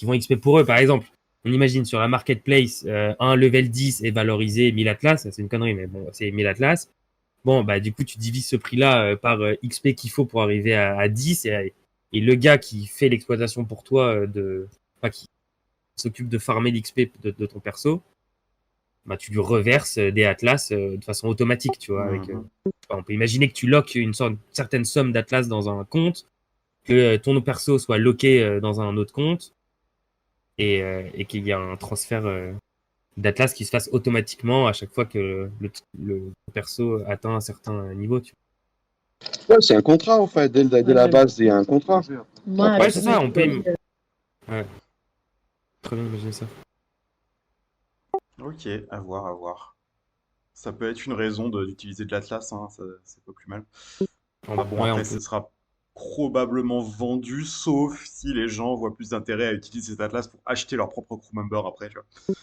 XP pour eux. Par exemple, on imagine sur la marketplace, un level 10 est valorisé 1000 Atlas, c'est une connerie, mais bon, c'est 1000 Atlas. Bon, bah du coup, tu divises ce prix-là par XP qu'il faut pour arriver à 10 et le gars qui fait l'exploitation pour toi qui s'occupe de farmer l'XP de ton perso, bah tu lui reverses des Atlas de façon automatique, tu vois. Avec, on peut imaginer que tu loques une certaine somme d'Atlas dans un compte, que ton perso soit loqué dans un autre compte et qu'il y a un transfert d'Atlas qui se fasse automatiquement à chaque fois que le perso atteint un certain niveau. Tu Ouais, c'est un contrat, en fait. Dès la base, il y a un contrat. vois. Ouais, c'est ça, on peut. Ouais. Très bien imaginer ça. Ok, à voir, à voir. Ça peut être une raison d'utiliser de l'Atlas, hein, c'est pas plus mal. Ah bon, Ouais, après, on ce peut. sera probablement vendu, sauf si les gens voient plus d'intérêt à utiliser cet Atlas pour acheter leur propre crew member après, tu vois.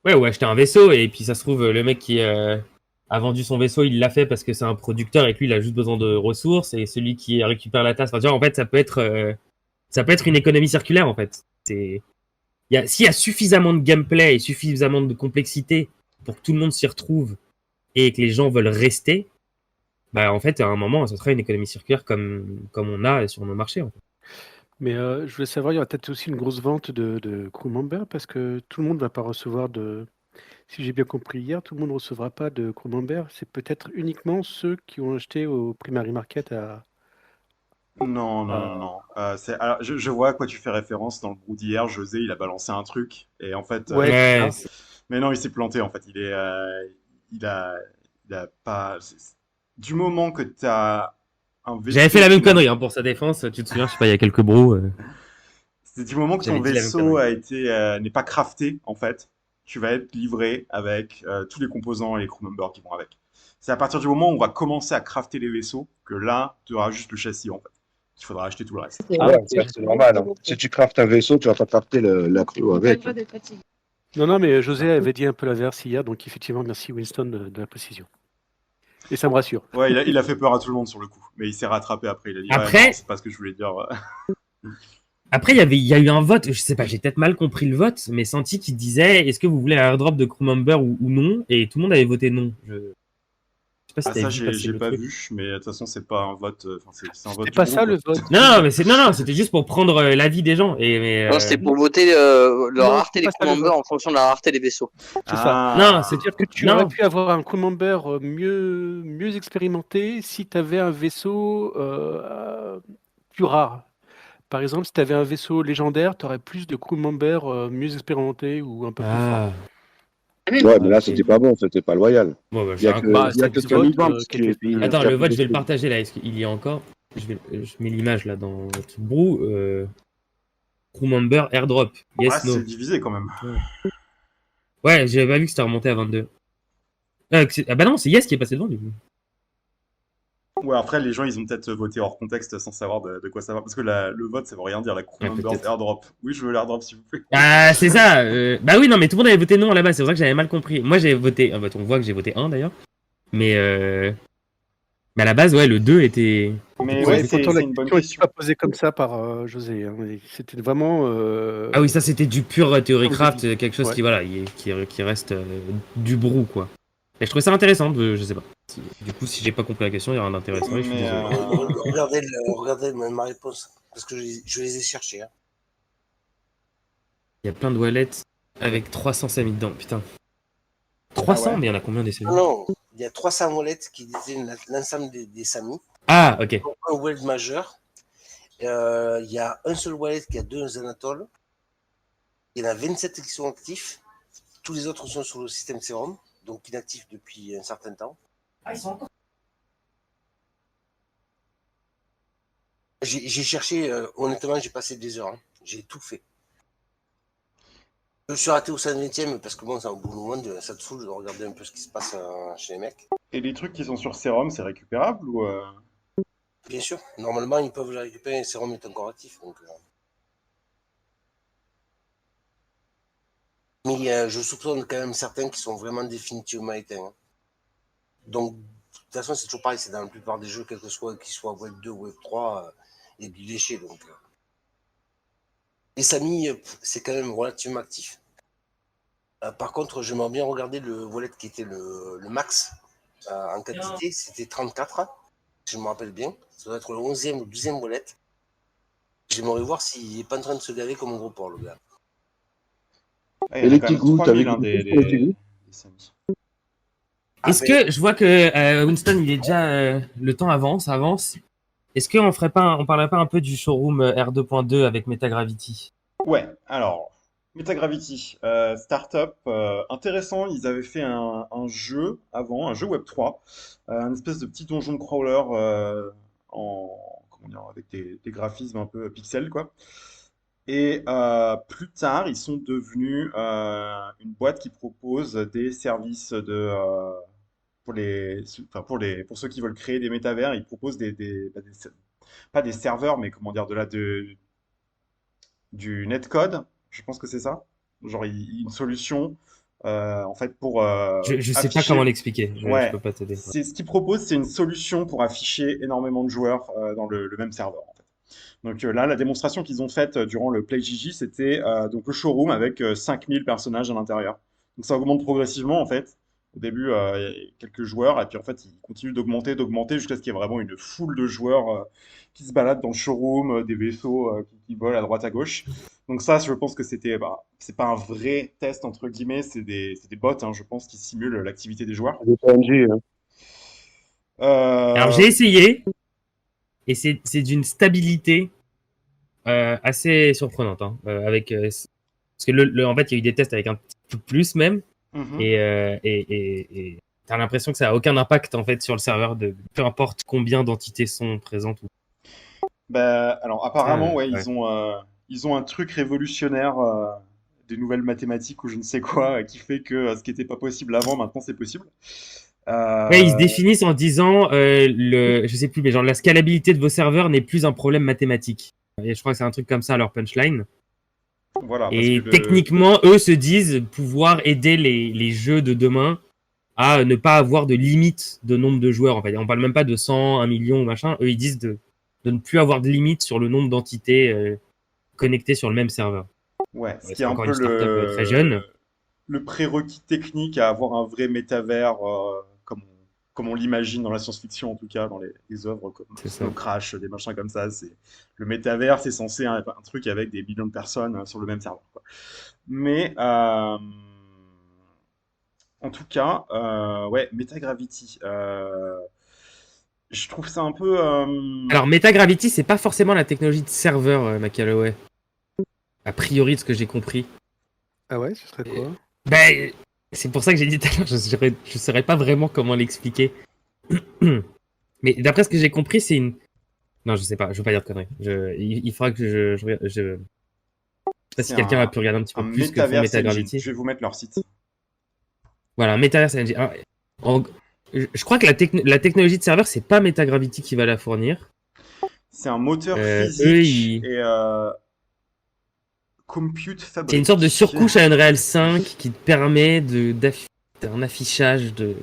Ouais, ou acheter un vaisseau et puis ça se trouve, le mec qui a vendu son vaisseau, il l'a fait parce que c'est un producteur et que lui, il a juste besoin de ressources et celui qui récupère la tasse. Enfin, tu vois, en fait, ça peut être une économie circulaire, en fait. S'il y a suffisamment de gameplay et suffisamment de complexité pour que tout le monde s'y retrouve et que les gens veulent rester, bah, en fait, à un moment, ce sera une économie circulaire comme on a sur nos marchés, en fait. Mais je voulais savoir, il y aura peut-être aussi une grosse vente de crew member parce que tout le monde ne va pas recevoir de. Si j'ai bien compris hier, tout le monde ne recevra pas de crew member. C'est peut-être uniquement ceux qui ont acheté au primary market à. Non, non, non, non. Alors, je vois à quoi tu fais référence dans le groupe d'hier. José, il a balancé un truc. Et en fait, Ouais, c'est Ouais, ça. mais non, il s'est planté, en fait. Il a, il a pas. Du moment que tu as un j'avais fait vaisseau la même qui n'a connerie hein, pour sa défense. Tu te souviens, je sais pas, il y a quelques bros. C'est du moment que ton J'avais dit la même vaisseau connerie. n'est pas crafté, en fait, tu vas être livré avec tous les composants et les crew members qui vont avec. C'est à partir du moment où on va commencer à crafter les vaisseaux que là, tu auras juste le châssis, en fait. Il faudra acheter tout le reste. Ah, Ouais, ok. ça, c'est normal, hein. Si tu craftes un vaisseau, tu vas pas crafter la crew avec. Non, non, mais José avait dit un peu l'inverse hier, donc effectivement, merci Winston de la précision. Et ça me rassure. Ouais, il a fait peur à tout le monde sur le coup, mais il s'est rattrapé après. Il a dit, ouais, Après- non, c'est pas ce que je voulais dire. Après, il y a eu un vote. Je sais pas, j'ai peut-être mal compris le vote, mais senti qui disait est-ce que vous voulez un airdrop de crew member ou non? Et tout le monde avait voté non. Je sais pas si Ah, t'avais ça, vu passer j'ai le pas truc. vu, mais de toute façon, c'est pas un vote. Enfin, c'est un vote C'était du pas groupe, ça le quoi. vote. Non, c'était juste pour prendre l'avis des gens. Non, c'était pour voter la non, rareté c'est des pas ça, crew le members vote. en fonction de la rareté des vaisseaux. C'est ça. Non, C'est-à-dire que tu non. aurais pu avoir un crew member mieux expérimenté si tu avais un vaisseau plus rare. Par exemple, si tu avais un vaisseau légendaire, tu aurais plus de crew members mieux expérimentés ou un peu plus forts. Ouais, mais là, Ok. c'était pas bon, c'était pas loyal. Bon, bah, Il y a j'ai que, un- Bah, il y a c'est que des Tommy votes Banks qui étaient faits. Attends, qui a le vote, je vais le fait- partager là. Est-ce qu'il y a encore? Je mets l'image là dans notre brou. Crew member airdrop. Ah, Yes, no. c'est divisé quand même. Ouais, j'avais pas vu que c'était remonté à 22. Ah bah non, c'est Yes qui est passé devant du coup. Ouais, après, les gens, ils ont peut-être voté hors contexte sans savoir de quoi ça va. Parce que le vote, ça veut rien dire. La crew Ouais, members peut-être. airdrop. Oui, je veux l'airdrop, s'il vous plaît. Ah, c'est ça. Bah oui, non, mais tout le monde avait voté non là-bas. C'est pour ça que j'avais mal compris. Moi, j'ai voté. Bah, on voit que j'ai voté 1 d'ailleurs. Mais à la base, ouais, le 2 était. Mais Ouais, ouais, et pourtant, c'est la une bonne question n'était question. pas posée comme ça par José, hein, et c'était vraiment. Ah oui, ça c'était du pur théorie Comme craft, je dis. quelque chose Ouais. qui voilà, qui reste du brou quoi. Et je trouvais ça intéressant, je sais pas. Du coup, si j'ai pas compris la question, il y aura un intéressant. Et je suis Mais désolé. Regardez ma réponse, parce que je les ai cherchés. Hein. Il y a plein de wallets avec 300 samis dedans, putain. 300, ouais. mais il y en a combien des samis? Non, il y a 300 wallets qui détiennent l'ensemble des samis. Ah, ok. Un wallet majeur. Il y a un seul wallet qui a 2 anatoles. Il y en a 27 qui sont actifs. Tous les autres sont sur le système Serum, donc inactifs depuis un certain temps. Ah, ils sont encore. J'ai cherché, honnêtement, j'ai passé des heures. Hein. J'ai tout fait. Je suis raté au 120e parce que bon, c'est un bout de monde, ça te saoule de regarder un peu ce qui se passe chez les mecs. Et les trucs qui sont sur Serum, c'est récupérable ou Bien sûr, normalement, ils peuvent les récupérer, Serum est encore actif. Donc, mais je soupçonne quand même certains qui sont vraiment définitivement éteints. Hein. Donc, de toute façon, c'est toujours pareil, c'est dans la plupart des jeux, quel que soit, qu'ils soient Web 2 ou Web 3, il y a du déchet. Donc, les Sami, c'est quand même relativement actif. Par contre, j'aimerais bien regarder le wallet qui était le max en quantité, c'était 34, si je me rappelle bien. Ça doit être le 11e ou 12e wallet. J'aimerais voir s'il n'est pas en train de se gaver comme un gros porc, le gars. il y en a les quand même petits goûts, 3000 t'avais hein, goûté pour les petits goûts des Samis. Est-ce que je vois que Winston, il est déjà le temps avance. Est-ce qu'on parlerait pas un peu du showroom R2.2 avec Metagravity? Ouais, alors, Metagravity, startup intéressant. Ils avaient fait un jeu avant, un jeu Web3, un espèce de petit donjon crawler comment dire, avec des graphismes un peu pixels, quoi. Et plus tard, ils sont devenus une boîte qui propose des services pour ceux qui veulent créer des métavers. Ils proposent pas des serveurs, mais comment dire, du netcode, je pense que c'est ça. Genre une solution en fait pour Je sais pas comment afficher. l'expliquer, je Ouais, peux pas t'aider. c'est ce qu'ils proposent, c'est une solution pour afficher énormément de joueurs dans le même serveur en fait. Donc là, la démonstration qu'ils ont faite durant le PlayGG, c'était donc le showroom avec 5000 personnages à l'intérieur. Donc ça augmente progressivement en fait. Au début, il y a quelques joueurs, et puis en fait, ils continuent d'augmenter jusqu'à ce qu'il y ait vraiment une foule de joueurs qui se baladent dans le showroom, des vaisseaux qui volent à droite à gauche. Donc ça, je pense que c'est pas un vrai test entre guillemets, c'est des bots, hein, je pense, qui simulent l'activité des joueurs. Des PNJ, hein. Alors Euh, j'ai essayé, et c'est d'une stabilité assez surprenante. Hein, parce que en fait, il y a eu des tests avec un petit peu plus même, mhm. et t'as l'impression que ça a aucun impact en fait sur le serveur, peu importe combien d'entités sont présentes. Bah, alors apparemment, ouais, Ouais. ils ont un truc révolutionnaire, des nouvelles mathématiques ou je ne sais quoi, qui fait que ce qui n'était pas possible avant, maintenant c'est possible. Ouais, ils se Euh, définissent en disant je sais plus, mais genre la scalabilité de vos serveurs n'est plus un problème mathématique. Et je crois que c'est un truc comme ça leur punchline. voilà, parce que Et techniquement, eux se disent pouvoir aider les jeux de demain à ne pas avoir de limite de nombre de joueurs. En fait, on parle même pas de 100, 1 million ou machin. Eux, ils disent de ne plus avoir de limite sur le nombre d'entités connectées sur le même serveur. ouais, ce Ouais, qui est c'est un encore peu une startup très jeune. le prérequis technique à avoir un vrai métavers, comme on l'imagine dans la science-fiction, en tout cas, dans les œuvres comme C'est ça. Snow Crash, des machins comme ça. Le métavers, c'est censé être un truc avec des millions de personnes sur le même serveur, quoi. Mais en tout cas, ouais, Metagravity. Je trouve ça un peu. Alors, Metagravity, c'est pas forcément la technologie de serveur, Macalloway. A priori, de ce que j'ai compris. Ah ouais, ce serait quoi? Ben, c'est pour ça que j'ai dit tout à l'heure, je saurais pas vraiment comment l'expliquer. Mais d'après ce que j'ai compris, c'est une. Non, je sais pas, je veux pas dire de conneries. Il faudra que je sais pas si C'est quelqu'un a pu regarder un petit un peu plus ce que font Metaverse Engine. Metagravity. Je vais vous mettre leur site. Voilà, Metaverse Engine. Alors, en- je crois que la technologie de serveur, c'est pas Metagravity qui va la fournir. C'est un moteur Eux, physique et compute c'est une sorte de fabrique. surcouche à Unreal 5 qui te permet d'un affichage de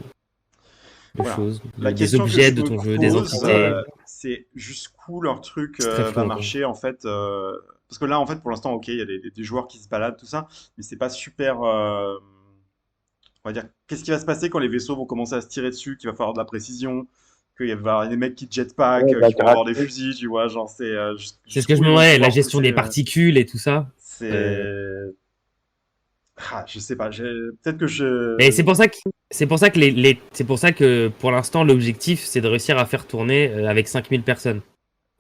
Voilà. choses, La des question que objets je de me ton jeu, des pose, entités. c'est jusqu'où leur truc C'est très flou va encore. marcher en fait. Parce que là, en fait, pour l'instant, ok, il y a des joueurs qui se baladent, tout ça, mais c'est pas super. On va dire, qu'est-ce qui va se passer quand les vaisseaux vont commencer à se tirer dessus, qu'il va falloir de la précision, qu'il va y avoir des mecs qui jetpack, Ouais, qui vont avoir des l'interaction. fusils, tu vois, genre C'est ce que je jusqu'où me ils vont demandais, la pouvoir gestion pousser. des particules et tout ça. C'est Ah, je sais pas, peut-être que je. Et c'est pour ça que c'est pour ça que pour l'instant l'objectif c'est de réussir à faire tourner avec 5000 personnes.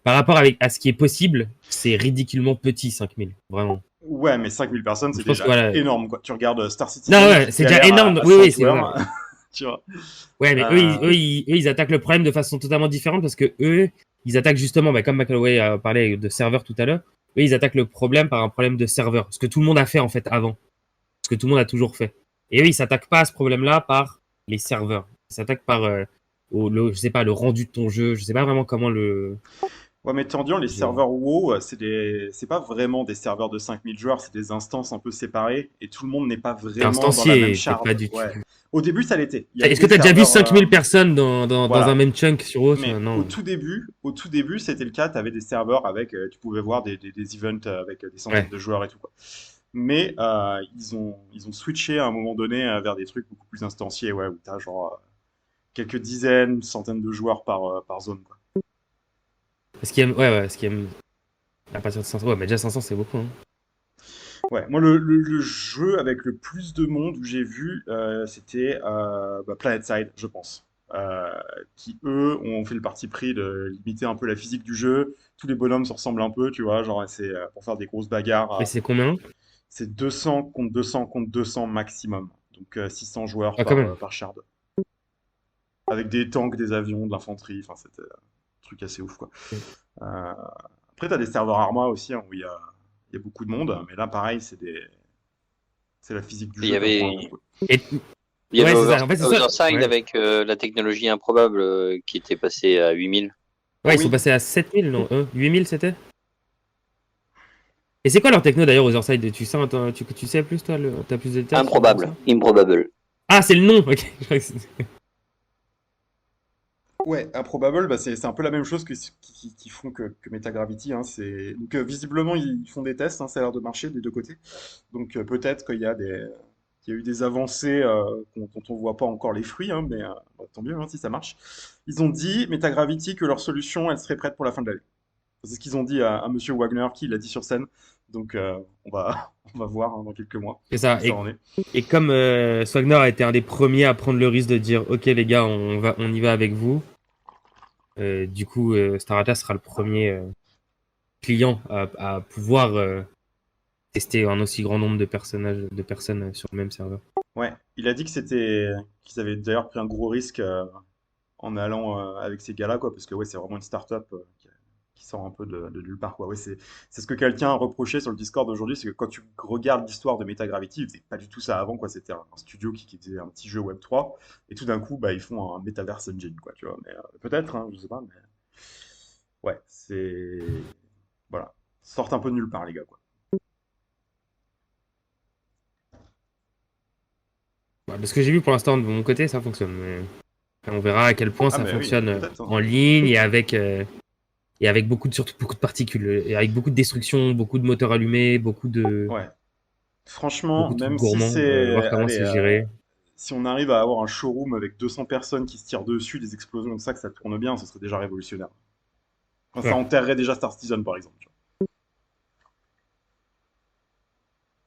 Par rapport à ce qui est possible, c'est ridiculement petit 5000, vraiment. Ouais, mais 5000 personnes, c'est Je pense que déjà voilà. énorme, quoi. Tu regardes Star Non, Citizen ouais, qui c'est déjà galère énorme. à Oui, 100 oui, c'est vrai. joueurs, tu vois. Ouais, mais Euh, ils attaquent le problème de façon totalement différente parce que eux, ils attaquent justement, bah, comme McAlloway a parlé de serveur tout à l'heure, eux, ils attaquent le problème par un problème de serveur. Ce que tout le monde a fait en fait avant. Ce que tout le monde a toujours fait. Et eux, ils s'attaquent pas à ce problème-là par les serveurs. Ils s'attaquent par, je sais pas, le rendu de ton jeu. Je sais pas vraiment comment le. Ouais, mais Tendian, les je- serveurs WoW, c'est pas vraiment des serveurs de 5000 joueurs, c'est des instances un peu séparées et tout le monde n'est pas C'est vraiment dans la même instancié, c'est pas charde. du tout. Ouais. Au début, ça l'était. Il y avait Est-ce que des t'as déjà vu serveurs, 5000 personnes dans un voilà. même chunk sur WoW? Mais Non. au tout début, c'était le cas. Tu avais des serveurs avec, tu pouvais voir des events avec des centaines Ouais. de joueurs et tout quoi. Mais ils ont switché à un moment donné vers des trucs beaucoup plus instanciés, ouais, où t'as genre quelques dizaines, centaines de joueurs par zone, quoi. Ce qui aime. À partir de 500. Ouais, mais déjà 500, c'est beaucoup. Hein. Ouais, moi le jeu avec le plus de monde où j'ai vu, c'était PlanetSide, je pense. Euh, qui eux ont fait le parti pris de limiter un peu la physique du jeu. Tous les bonhommes se ressemblent un peu, tu vois, genre c'est pour faire des grosses bagarres. Mais c'est combien? C'est 200 contre 200 contre 200 maximum. Donc 600 joueurs Ah, quand même. par shard. Avec des tanks, des avions, de l'infanterie, enfin c'était un truc assez ouf quoi. Euh, Après t'as des serveurs Arma aussi hein, où il y a beaucoup de monde, mais là pareil c'est la physique du Il y jeu qui en prend un avait, coup, quoi. Et... il y avait Ouais, c'est ça. En fait, c'est ça. Otherside Ouais. avec la technologie improbable qui était passée à 8000. Ouais, ils sont Oui, passés à 7000, non 8000, c'était? Et c'est quoi leur techno d'ailleurs, Otherside? Tu sais, tu sais plus, toi? T'as plus de détails sur ça? Improbable. Ah, c'est le nom! Ok. Je crois que ouais, Improbable, bah, c'est un peu la même chose qui font que Metagravity. Hein, donc visiblement ils font des tests, hein, ça a l'air de marcher des deux côtés. Donc peut-être qu'il y a eu des avancées dont on voit pas encore les fruits, hein, mais bah, tant mieux hein, si ça marche. Ils ont dit, Metagravity, que leur solution, elle serait prête pour la fin de l'année. C'est ce qu'ils ont dit à Monsieur Wagner, qui l'a dit sur scène. Donc on va voir hein, dans quelques mois c'est ça. où ça en est. Et comme Swagner a été un des premiers à prendre le risque de dire ok les gars on y va avec vous, du coup Star Atlas sera le premier client à pouvoir tester un aussi grand nombre de personnes sur le même serveur. Ouais, il a dit qu'ils avaient d'ailleurs pris un gros risque en allant avec ces gars-là, quoi, parce que ouais, c'est vraiment une start-up qui sort un peu de nulle part, quoi. Ouais, c'est ce que quelqu'un a reproché sur le Discord aujourd'hui, c'est que quand tu regardes l'histoire de Metagravity, ils faisaient pas du tout ça avant, quoi. C'était un studio qui faisait un petit jeu Web3, et tout d'un coup, bah, ils font un Metaverse Engine, quoi, tu vois. Mais peut-être, hein, je sais pas, mais ouais, voilà, ils sortent un peu de nulle part, les gars, quoi. Ouais, parce que j'ai vu pour l'instant de mon côté ça fonctionne. Mais on verra à quel point Ah, ça mais oui, fonctionne peut-être, hein. en ligne et avec surtout beaucoup de particules, et avec beaucoup de destruction, beaucoup de moteurs allumés, Ouais. Franchement, beaucoup de trucs même si gourmands, c'est, voir comment allez, c'est géré. si on arrive à avoir un showroom avec 200 personnes qui se tirent dessus, des explosions comme ça, que ça tourne bien, ce serait déjà révolutionnaire. Enfin, ça Ouais. enterrerait déjà Star Citizen, par exemple. Tu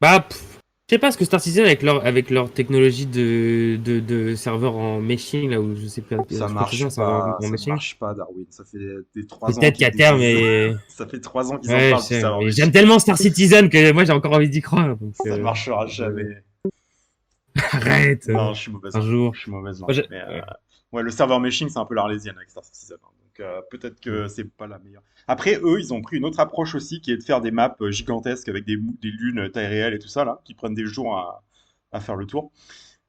Bah, je sais pas ce que Star Citizen avec leur technologie de serveur en meshing, là où je sais pas, Ça je crois que c'est ça, un marche serveur pas, en ça ne meshing. marche pas, Darwin. Ça fait des 3 ans Peut-être qu'ils qu'à le terme, disent. mais... Ça fait 3 ans qu'ils en Ouais, parlent, du serveur mais j'aime machine. tellement Star Citizen que moi j'ai encore envie d'y croire. Donc, Ça marchera je- jamais. Arrête, Non, je suis mauvaise un langue. jour. Je suis mauvaise Moi, langue. Mais, ouais. ouais, le serveur meshing, c'est un peu l'Arlésienne avec Star Citizen, hein. Donc peut-être que c'est pas la meilleure. Après, eux, ils ont pris une autre approche aussi, qui est de faire des maps gigantesques avec des lunes taille réelle et tout ça, là, qui prennent des jours à faire le tour.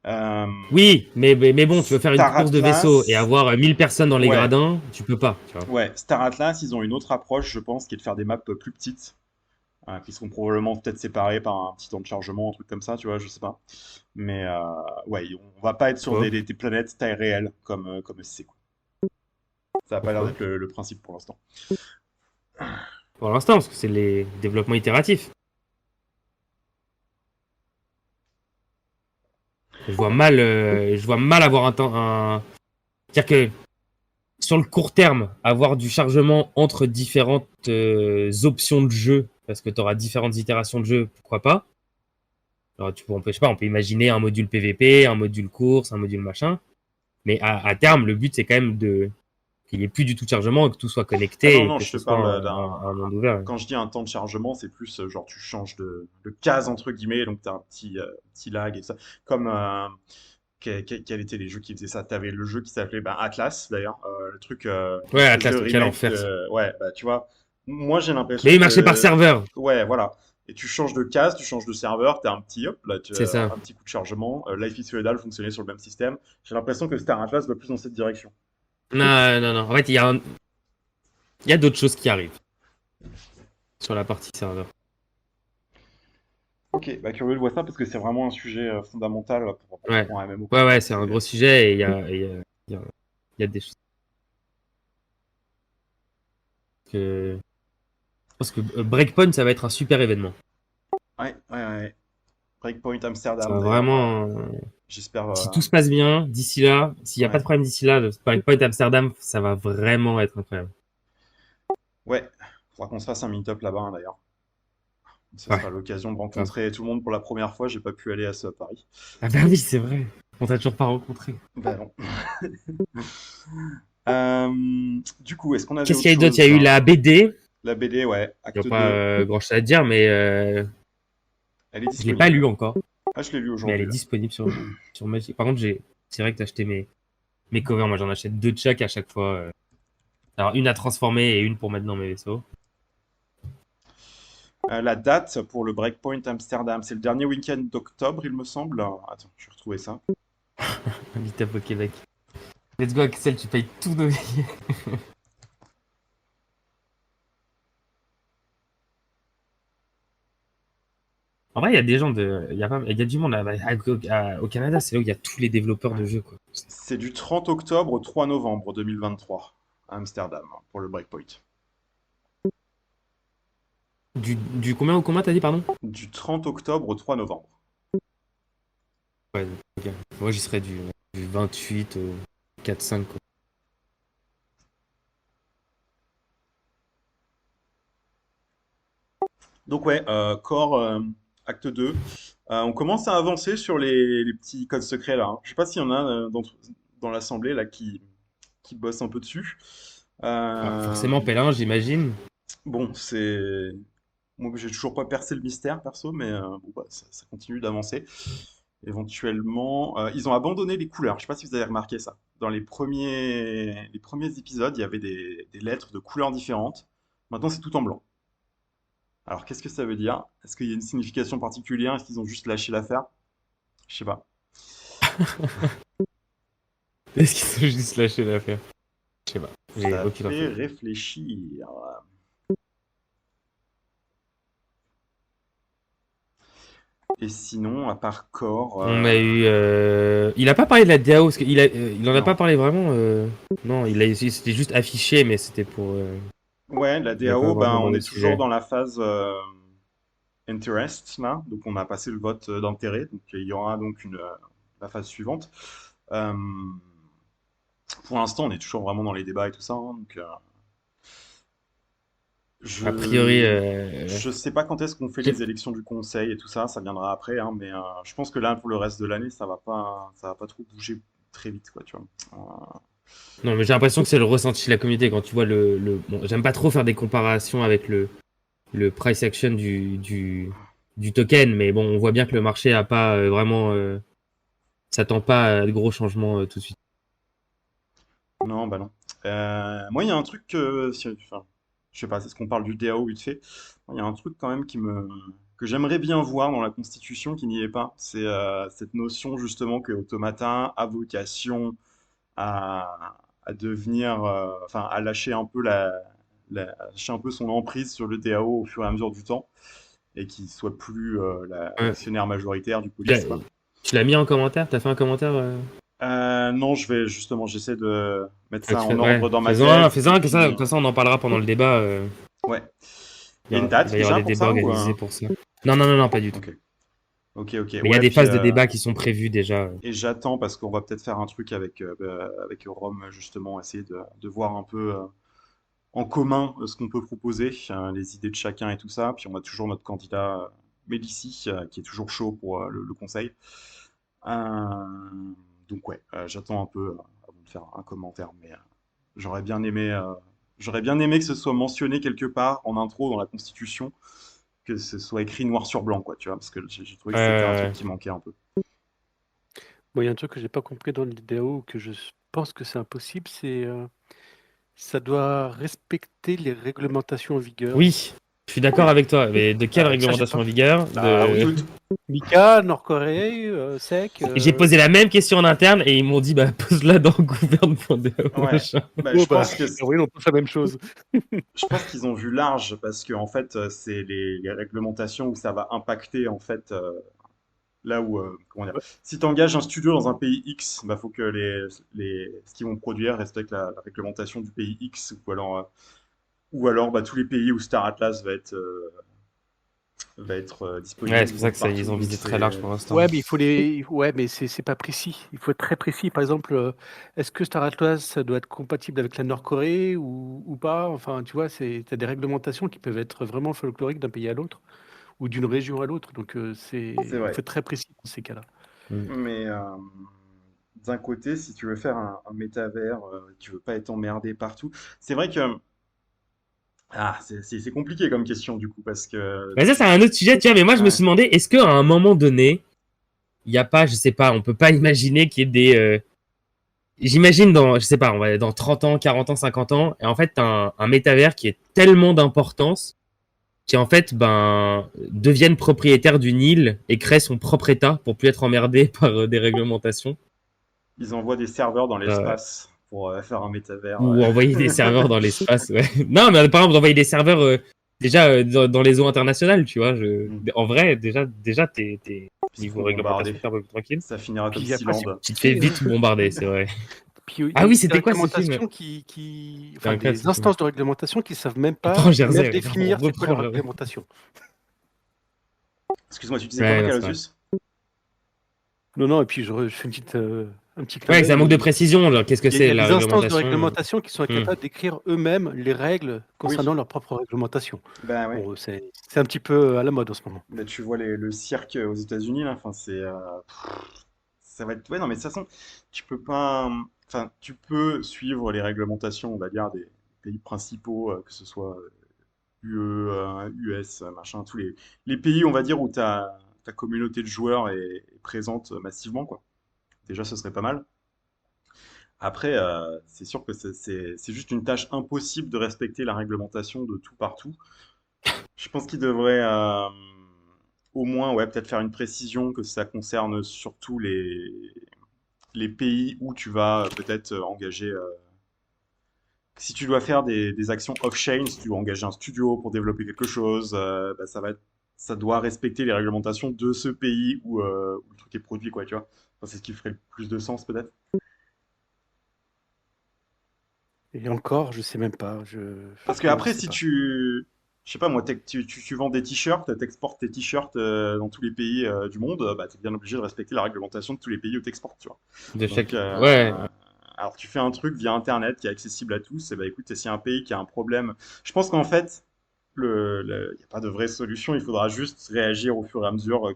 Euh, Oui, mais bon, tu veux faire une Star course de vaisseau et Atlas, avoir 1000 personnes dans les ouais, gradins, tu peux pas, tu vois. ouais, Star Atlas, ils ont une autre approche, je pense, qui est de faire des maps plus petites, qui seront probablement peut-être séparées par un petit temps de chargement, un truc comme ça, tu vois, je sais pas. Mais ouais, on va pas être sur Pourquoi? des planètes taille réelle comme SC, quoi. Ça a pas l'air Pourquoi? d'être le principe pour l'instant. Pour l'instant, parce que c'est les développements itératifs. Je vois mal avoir un temps, c'est-à-dire que sur le court terme, avoir du chargement entre différentes options de jeu, parce que tu auras différentes itérations de jeu, pourquoi pas. Alors, je sais pas, on peut imaginer un module PVP, un module course, un module machin. Mais à terme, le but, c'est quand même qu'il n'y ait plus du tout de chargement et que tout soit Ah connecté non, et non, que je te ce soit parle un monde ouvert. Quand je dis un temps de chargement, c'est plus genre tu changes de case entre guillemets, donc tu as un petit lag et ça. Comme quels étaient les jeux qui faisaient ça? T'avais le jeu qui s'appelait Atlas d'ailleurs, le truc, Ouais, l'espèce de Atlas, quel remake enfer. de. Ouais, bah tu vois, moi j'ai Mais l'impression il marchait par que. serveur, Ouais, voilà. Et tu changes de case, tu changes de serveur, t'as un petit hop, là, c'est ça. un petit coup de chargement. Life is Feudal fonctionnait sur le même système. J'ai l'impression que Star Atlas va plus dans cette direction. Non, non, non. En fait, il y a d'autres choses qui arrivent sur la partie serveur. Ok, bah curieux de voir ça parce que c'est vraiment un sujet fondamental Ouais, pour un MMO, quoi. ouais, ouais, c'est un gros sujet et il y a des choses que. Je pense que Breakpoint, ça va être un super événement. Ouais, ouais, ouais. Breakpoint Ça Amsterdam va d'ailleurs. vraiment. J'espère. Si tout se passe bien d'ici là, s'il n'y a pas Ouais, de problème d'ici là, le Breakpoint Amsterdam, ça va vraiment être incroyable. ouais. Faudra qu'on se fasse un meet-up là-bas hein, d'ailleurs. Ce Ouais, sera l'occasion de grave. rencontrer tout le monde pour la première fois. J'ai pas pu aller à ce à Paris. Ah bah oui, c'est vrai. On t'a toujours pas rencontré. Bah non. Du coup, est-ce qu'on avait Qu'est-ce autre qu'il y a eu d'autre? Il y chose? a eu la BD. La BD, ouais, Il n'y acte a pas 2. grand-chose à dire, mais Elle est je l'ai pas lu disponible. encore. Ah, je l'ai lu Mais elle est aujourd'hui là. disponible sur Magic. Par contre, j'ai direct acheté mes covers. Moi, j'en achète deux de chaque à chaque fois. Alors, une à transformer et une pour mettre dans mes vaisseaux. La date pour le Breakpoint Amsterdam, c'est le dernier week-end d'octobre, il me semble. Attends, je vais retrouver ça. Meetup au Québec. Let's go, Axel, tu payes tous nos billets. En vrai, il y a des gens il y a du monde au Canada, c'est là où il y a tous les développeurs de jeux, quoi. C'est du 30 octobre au 3 novembre 2023 à Amsterdam pour le Breakpoint. Du combien au combien t'as dit, pardon? Du 30 octobre au 3 novembre. Ouais, ok. Moi, j'y serais du 28 au 4-5, quoi. Donc ouais, Core Acte 2. On commence à avancer sur les petits codes secrets là, hein. Je sais pas s'il y en a dans l'assemblée là qui bossent un peu dessus. Ah, Euh, forcément, Pélin, j'imagine. bon, c'est moi j'ai toujours pas percé le mystère perso, mais bon, bah, ça continue d'avancer. Éventuellement, ils ont abandonné les couleurs. Je sais pas si vous avez remarqué ça. Dans les premiers épisodes, il y avait des lettres de couleurs différentes. Maintenant, c'est tout en blanc. Alors, qu'est-ce que ça veut dire? Est-ce qu'il y a une signification particulière? Est-ce qu'ils ont juste lâché l'affaire? Je sais pas. Est-ce qu'ils ont juste lâché l'affaire? Je sais pas. J'ai Ça aucune fait info. réfléchir. Et sinon, à part Core, On a eu. Il a pas parlé de la DAO, parce il en a pas non. parlé vraiment. Non, c'était juste affiché, mais c'était pour. Ouais, la Il a pas DAO, ben, vraiment on abordé est le toujours sujet. dans la phase Interest, là. Donc, on a passé le vote d'intérêt. Donc, il y aura donc la phase suivante. Euh, pour l'instant, on est toujours vraiment dans les débats et tout ça, hein, donc, A priori, je sais pas quand est-ce qu'on fait j'ai- les élections du conseil et tout ça, ça viendra après, hein, mais je pense que là, pour le reste de l'année, ça va pas trop bouger très vite, quoi, tu vois. non, mais j'ai l'impression que c'est le ressenti de la communauté quand tu vois Bon, j'aime pas trop faire des comparations avec le price action du token, mais bon, on voit bien que le marché a pas vraiment. S'attend pas à de gros changements tout de suite. Non, bah non. Moi, il y a un truc que, enfin, je sais pas, c'est ce qu'on parle du DAO vite fait. Moi, il y a un truc quand même que j'aimerais bien voir dans la Constitution qui n'y est pas. C'est cette notion justement que Automata a vocation à devenir, enfin, à lâcher un peu à lâcher un peu son emprise sur le DAO au fur et à mesure du temps et qu'il soit plus Ouais. l'actionnaire majoritaire du Tu l'as police, quoi. tu l'as mis en commentaire? T'as fait un commentaire? Non, j'essaie de mettre ça en Ouais, ordre dans ma faisons un, tête faisons et un, puis, comme ça on en parlera pendant le débat. ouais. Il y a une Il date va y avoir déjà des pour débats ça ou organisés pour ça. Non, non, non, non, pas du tout. Ok, ok, Mais il y a ouais, des puis phases de débat qui sont prévues déjà. et j'attends parce qu'on va peut-être faire un truc avec Rome justement, essayer de voir un peu en commun ce qu'on peut proposer, les idées de chacun et tout ça. Puis on a toujours notre candidat Médici, qui est toujours chaud pour le conseil. Euh, donc ouais, j'attends un peu avant de faire un commentaire, mais j'aurais bien aimé, euh, j'aurais bien aimé que ce soit mentionné quelque part en intro dans la Constitution, que ce soit écrit noir sur blanc, quoi, tu vois, parce que j'ai trouvé que c'était un truc qui manquait un peu. Bon, il y a un truc que j'ai pas compris dans l'idéo, que je pense que c'est impossible, c'est ça doit respecter les réglementations en vigueur. Oui, je suis d'accord avec toi. Mais de quelle Ça, j'ai réglementation pas. en vigueur Ah oui, de... tout. Mika, Nord-Corée, SEC. J'ai posé la même question en interne et ils m'ont dit bah pose-la dans gouverne.de. Ouais. machin. Bah, Oh, je pense que oui, on pense la même chose. je pense qu'ils ont vu large parce que en fait, c'est les réglementations où ça va impacter en fait là où comment dire. Ouais. Si tu engages un studio dans un pays X, bah faut que ce qu'ils vont produire respecte la réglementation du pays X ou alors bah, tous les pays où Star Atlas va être Ouais, disponible c'est pour ça que partout. ils ont Donc visé très large pour l'instant. Ouais, mais il faut les. Ouais, mais c'est pas précis. Il faut être très précis. Par exemple, est-ce que Star Atlas ça doit être compatible avec la Nord-Corée ou pas? Enfin, tu vois, t'as des réglementations qui peuvent être vraiment folkloriques d'un pays à l'autre ou d'une région à l'autre. Donc, C'est il faut vrai. être très précis dans ces cas-là. Mais d'un côté, si tu veux faire un métavers, tu veux pas être emmerdé partout, c'est vrai que c'est compliqué comme question du coup parce que Mais ça, c'est un autre sujet, tu vois. Mais moi, je me ouais. suis demandé, est-ce qu'à un moment donné, il n'y a pas, je sais pas, on peut pas imaginer qu'il y ait des. J'imagine dans, je sais pas, on va dans 30 ans, 40 ans, 50 ans, et en fait, t'as un métavers qui est tellement d'importance qui en fait deviennent propriétaires d'une île et créent son propre état pour plus être emmerdés par des réglementations Ils envoient des serveurs dans euh, l'espace pour faire un métavers. ou envoyer des serveurs dans l'espace. Ouais. Non, mais par exemple envoyer des serveurs déjà dans les eaux internationales, tu vois. Mm. En vrai, déjà t'es Puis ils niveau seront bombardés. réglementation t'es un peu plus tranquille. Ça finira comme Puis après, c'est Sealand. Tu te fais compliqué, hein. vite bombarder, c'est vrai. Puis il y Ah a oui, des c'était quoi ce film? réglementations C'est enfin incroyable ce des film. instances de réglementation qui savent même pas Reprends même Jersey, définir c'est quoi reprends leur Jersey. réglementation. Excuse-moi, tu disais quoi, Ouais, non, c'est vrai. Macalosius? Non, non, et puis je fais un petit clin Ouais, ça manque de d'œil. précision. Genre, qu'est-ce que Il y c'est a la des instances de réglementation? réglementation qui sont Hmm. incapables d'écrire eux-mêmes les règles Oui. concernant leur propre réglementation. Ben ouais. Bon, c'est un petit peu à la mode en ce moment. Ben, tu vois le cirque aux États-Unis là. Enfin, ça va être. Ouais, non, mais de toute façon, tu peux pas. Enfin, tu peux suivre les réglementations, on va dire, des pays principaux, que ce soit UE, US, machin, tous les pays, on va dire, où ta communauté de joueurs est présente massivement, quoi. Déjà, ce serait pas mal. Après, c'est sûr que c'est juste une tâche impossible de respecter la réglementation de tout partout. Je pense qu'il devrait au moins, ouais, peut-être faire une précision que ça concerne surtout les pays où tu vas peut-être engager. Si tu dois faire des actions off-chain, si tu dois engager un studio pour développer quelque chose, bah, ça doit respecter les réglementations de ce pays où le truc est produit, quoi, tu vois. Enfin, c'est ce qui ferait le plus de sens, peut-être. Et encore, je sais même pas. Parce que Franchement, je après, sais si pas. je sais pas moi, tu vends des t-shirts, t'exportes tes t-shirts dans tous les pays du monde, bah, t'es bien obligé de respecter la réglementation de tous les pays où t'exportes, tu vois. De Donc, chaque. Ouais. alors tu fais un truc via Internet qui est accessible à tous, et bah écoute, s'il y a un pays qui a un problème, je pense qu'en fait, il n'y a pas de vraie solution, il faudra juste réagir au fur et à mesure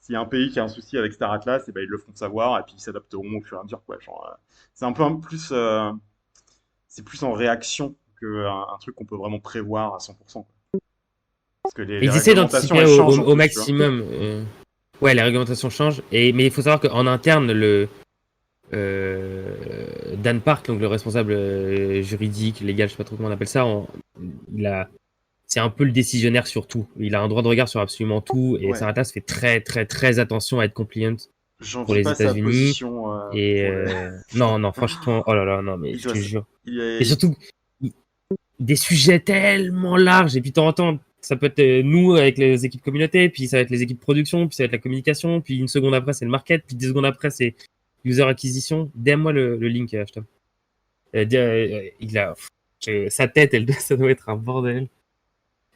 s'il y a un pays qui a un souci avec Star Atlas, et ben ils le feront savoir, et puis ils s'adapteront au fur et à mesure, quoi. Genre, c'est un peu plus, c'est plus en réaction qu'un truc qu'on peut vraiment prévoir à 100%, quoi. Parce que les Ils essaient réglementations, d'anticiper elles changent en au plus, tu vois. maximum. Ouais, les réglementations changent. Mais il faut savoir qu'en interne, Dan Park, donc le responsable juridique, légal, je sais pas trop comment on appelle ça, c'est un peu le décisionnaire sur tout. Il a un droit de regard sur absolument tout. Et Ouais, Saratas fait très, très, très attention à être compliant pour j'envie les pas sa États-Unis. position Et pour le. non, non, franchement, oh là là, non, mais Il je doit, te s- jure. il est, Et surtout, des sujets tellement larges. Et puis, de temps en temps, ça peut être nous avec les équipes communauté, puis ça va être les équipes production, puis ça va être la communication, puis une seconde après, c'est le market, puis 10 secondes après, c'est user acquisition. DM-moi le link, Ashton. Sa tête, ça doit être un bordel.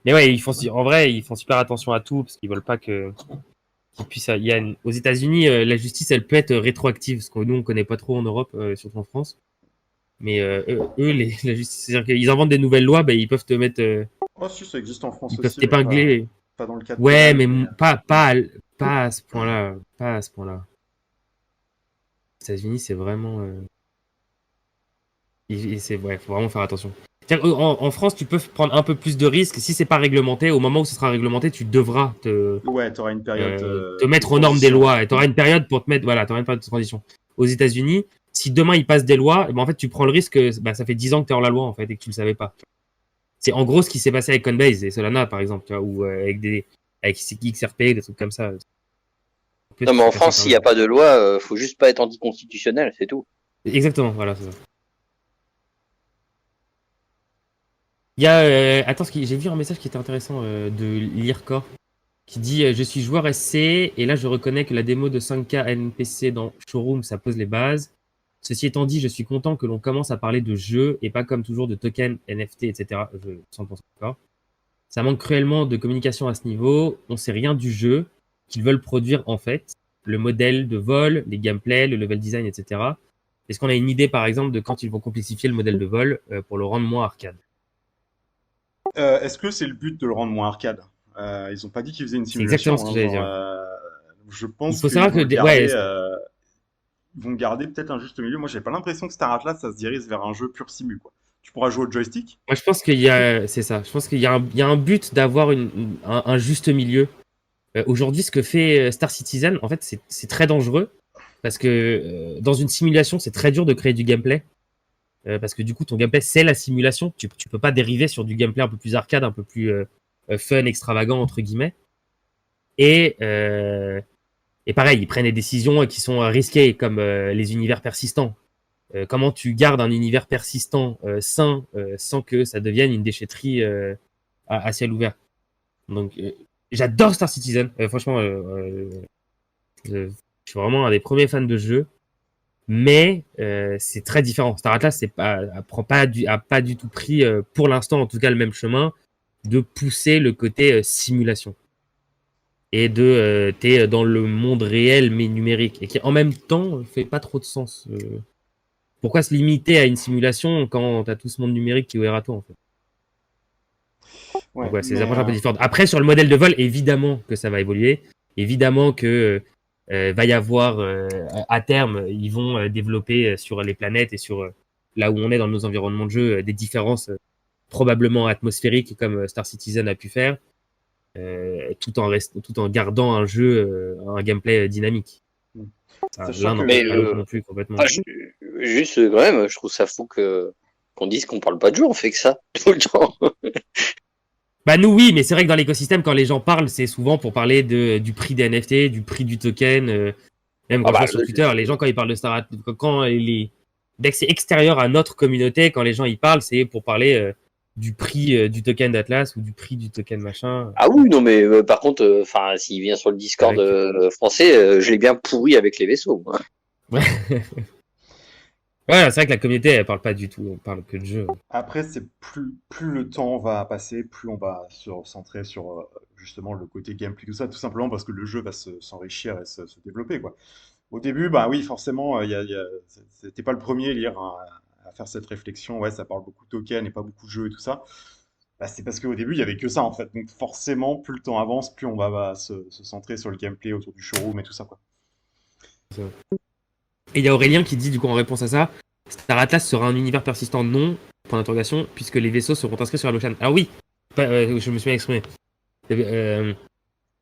Mais ouais, en vrai, ils font super attention à tout, parce qu'ils veulent pas qu'ils puissent. Aux États-Unis, la justice, elle peut être rétroactive, parce que nous, on connaît pas trop en Europe, surtout en France. Mais la justice, c'est-à-dire qu'ils inventent des nouvelles lois, bah, ils peuvent te mettre, oh si, ça existe en France ils peuvent aussi, mais t'épingler. Pas dans le cadre Ouais, pénal, mais pas à ce point-là. Pas à ce point-là. Les États-Unis, c'est vraiment. Ouais, faut vraiment faire attention. En France, tu peux prendre un peu plus de risques. Si c'est pas réglementé, au moment où ce sera réglementé, tu devras Ouais, t'auras une période te mettre de aux normes des transition. lois. Et tu auras une période pour te mettre. Voilà, tu auras une période de transition. Aux États-Unis, si demain ils passent des lois, eh ben, en fait, tu prends le risque que ça fait 10 ans que tu es hors la loi en fait et que tu le savais pas. C'est en gros ce qui s'est passé avec Coinbase et Solana, par exemple, tu vois, ou avec XRP, des trucs comme ça. Non, mais en France, s'il n'y a pas de loi, faut juste pas être anticonstitutionnel, c'est tout. Exactement, voilà, c'est ça. Il y a, attends, j'ai vu un message qui était intéressant de Lirka qui dit je suis joueur SC et là je reconnais que la démo de 5K NPC dans Showroom ça pose les bases. Ceci étant dit, je suis content que l'on commence à parler de jeux et pas comme toujours de tokens, NFT, etc. Je 100% d'accord. Ça manque cruellement de communication à ce niveau. On sait rien du jeu qu'ils veulent produire en fait, le modèle de vol, les gameplays, le level design, etc. Est-ce qu'on a une idée par exemple de quand ils vont complexifier le modèle de vol pour le rendre moins arcade? Est-ce que c'est le but de le rendre moins arcade? Ils ont pas dit qu'ils faisaient une C'est exactement ce simulation, que hein, j'allais genre, dire. je Il pense faut qu'ils savoir vont que le garder. ouais, Ils vont garder peut-être un juste milieu. Moi, j'ai pas l'impression que Star Atlas, ça se dirige vers un jeu pur simu, quoi. Tu pourras jouer au joystick. moi je pense qu'il y a c'est ça. Je pense qu'il y a il y a un but d'avoir un juste milieu. Aujourd'hui, ce que fait Star Citizen, en fait, c'est très dangereux parce que dans une simulation, c'est très dur de créer du gameplay. Parce que du coup, ton gameplay, c'est la simulation. Tu peux pas dériver sur du gameplay un peu plus arcade, un peu plus fun, extravagant, entre guillemets. Et, euh, et pareil, ils prennent des décisions qui sont risquées, comme les univers persistants. Comment tu gardes un univers persistant sain sans que ça devienne une déchetterie à ciel ouvert. Donc, j'adore Star Citizen. Franchement, je suis vraiment un des premiers fans de jeu. Mais c'est très différent. Star Atlas, a pas du tout pris, pour l'instant en tout cas, le même chemin de pousser le côté simulation et t'es dans le monde réel mais numérique et qui en même temps fait pas trop de sens. Pourquoi se limiter à une simulation quand t'as tout ce monde numérique qui est ouvert à toi en fait? Ouais, Donc ouais, c'est des mais approches un peu différentes. Après sur le modèle de vol, évidemment que ça va évoluer, évidemment que va y avoir à terme, ils vont développer sur les planètes et sur là où on est dans nos environnements de jeu des différences probablement atmosphériques comme Star Citizen a pu faire, tout en gardant un jeu, un gameplay dynamique. sachant L'un que n'empêche Mais pas l'autre non plus complètement. ah, juste quand même, je trouve ça fou qu'on dise qu'on parle pas de jeu, on fait que ça tout le temps. Bah nous oui, mais c'est vrai que dans l'écosystème, quand les gens parlent, c'est souvent pour parler du prix des NFT, du prix du token. Même quand Ah je bah, vois sur Twitter, les gens quand ils parlent de Star Atlas, dès que c'est extérieur à notre communauté, quand les gens y parlent, c'est pour parler du prix du token d'Atlas ou du prix du token machin. ah oui, non mais par contre, enfin, s'il vient sur le Discord Avec- français, je l'ai bien pourri avec les vaisseaux. Moi. Ouais, c'est vrai que la communauté, elle parle pas du tout, elle parle que de jeu. après, c'est plus le temps va passer, plus on va se recentrer sur justement le côté gameplay, tout simplement parce que le jeu va s'enrichir et se développer, quoi. Au début, bah oui, forcément, c'était pas le premier lire à faire cette réflexion. Ouais, ça parle beaucoup de tokens et pas beaucoup de jeux et tout ça. Bah, c'est parce qu'au début, il y avait que ça en fait. Donc forcément, plus le temps avance, plus on va se centrer sur le gameplay autour du showroom et tout ça, quoi. Et il y a Aurélien qui dit du coup en réponse à ça, Star Atlas sera un univers persistant non, point d'interrogation, puisque les vaisseaux seront inscrits sur la blockchain. Alors oui, je me suis bien exprimé.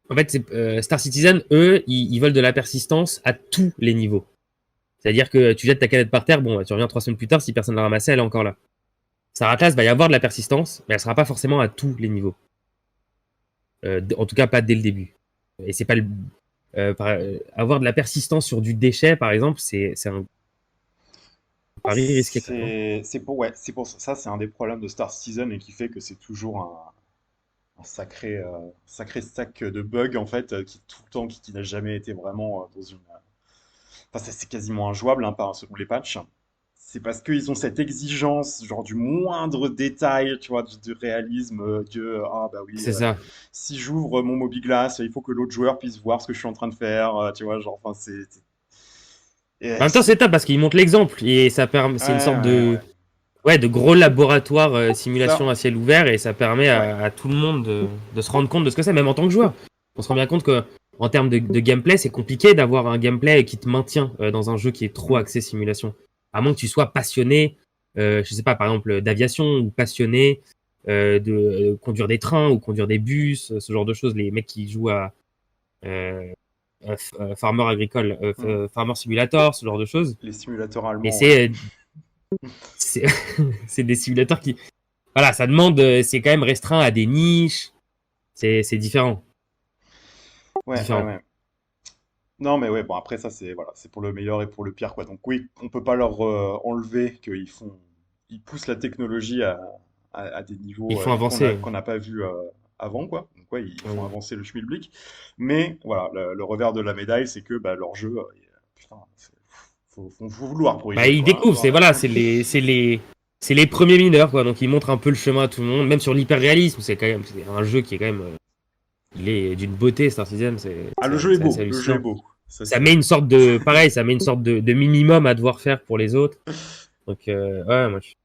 En fait, Star Citizen, eux, ils veulent de la persistance à tous les niveaux. C'est-à-dire que tu jettes ta canette par terre, bon, tu reviens 3 semaines plus tard, si personne ne l'a ramassée, elle est encore là. Star Atlas va y avoir de la persistance, mais elle sera pas forcément à tous les niveaux. En tout cas, pas dès le début. Et c'est pas avoir de la persistance sur du déchet, par exemple, c'est un pari risqué. Quand même. C'est pour ça, c'est un des problèmes de Star Citizen et qui fait que c'est toujours un sacré sac de bugs en fait, qui tout le temps, qui n'a jamais été vraiment dans une. Enfin, c'est quasiment injouable hein, selon les patchs. C'est parce qu'ils ont cette exigence, genre du moindre détail, tu vois, du réalisme, ah bah oui, C'est ça. si j'ouvre mon Mobiglass, il faut que l'autre joueur puisse voir ce que je suis en train de faire, tu vois, genre, enfin, En même temps, c'est top parce qu'il montre l'exemple et ça permet, c'est une sorte Ouais, ouais, de, ouais. ouais, de gros laboratoires simulation à ciel ouvert et ça permet Ouais. à tout le monde de se rendre compte de ce que c'est, même en tant que joueur. On se rend bien compte que en termes de gameplay, c'est compliqué d'avoir un gameplay qui te maintient dans un jeu qui est trop axé simulation. À moins que tu sois passionné, je sais pas, par exemple, d'aviation ou passionné de conduire des trains ou conduire des bus, ce genre de choses. Les mecs qui jouent à Farmer Agricole, Farmer Simulator, ce genre de choses. Les simulateurs allemands. Mais Ouais. c'est c'est des simulateurs qui, voilà, ça demande, c'est quand même restreint à des niches. C'est différent. Ouais, ouais, Différent. ouais. Non, mais ouais, bon, après, ça, c'est voilà, c'est pour le meilleur et pour le pire, quoi. Donc, oui, on peut pas leur enlever ils poussent la technologie à des Il niveaux faut avancer. qu'on n'a pas vu avant, quoi. Donc, ouais, ils font Ouais. avancer le schmilblick. Mais, voilà, le revers de la médaille, c'est que bah, leur jeu, putain, faut vouloir pour y Bah, jouer, ils quoi. découvrent, c'est voilà, c'est les premiers mineurs, quoi. Donc ils montrent un peu le chemin à tout le monde, même sur l'hyperréalisme. C'est un jeu qui est quand même, il est d'une beauté, Star Citizen. Ah, le jeu est C'est assez beau, le jeu est hallucinant. beau. Ça, Ça met une sorte de, pareil, ça met une sorte de minimum à devoir faire pour les autres. Donc ouais, moi je suis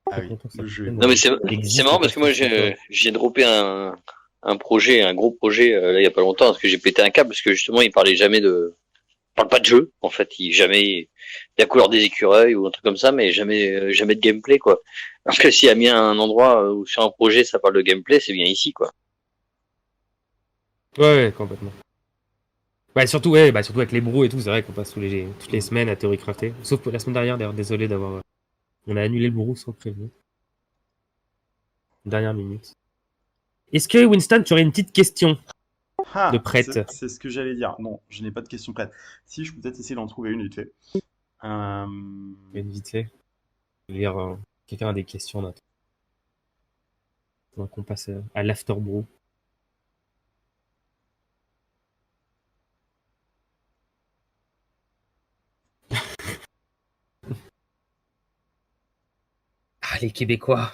Ah très oui, content que le Star jeu est Citizen beau. Non, mais c'est existe marrant et parce que moi, persiste encore. j'ai droppé un projet, un gros projet, là, il y a pas longtemps, parce que j'ai pété un câble, parce que justement, il parlait jamais il parle pas de jeu, en fait, jamais, la couleur des écureuils ou un truc comme ça, mais jamais de gameplay, quoi. Parce que s'il y a bien un endroit où sur un projet ça parle de gameplay, c'est bien ici, quoi. Ouais, complètement. Ouais, surtout, ouais, bah, surtout avec les bros et tout, c'est vrai qu'on passe toutes les semaines à théorie crafter. Sauf pour la semaine dernière, d'ailleurs, désolé d'avoir. On a annulé le brou sans prévenir. Dernière minute. Est-ce que, Winston, tu aurais une petite question de Ah, prête? c'est ce que j'allais dire. Non, je n'ai pas de question prête. Si, je peux peut-être essayer d'en trouver une vite fait. Euh, Une vite fait. Je vais lire, quelqu'un a des questions là. Donc on passe à l'afterbrew. Ah, les Québécois.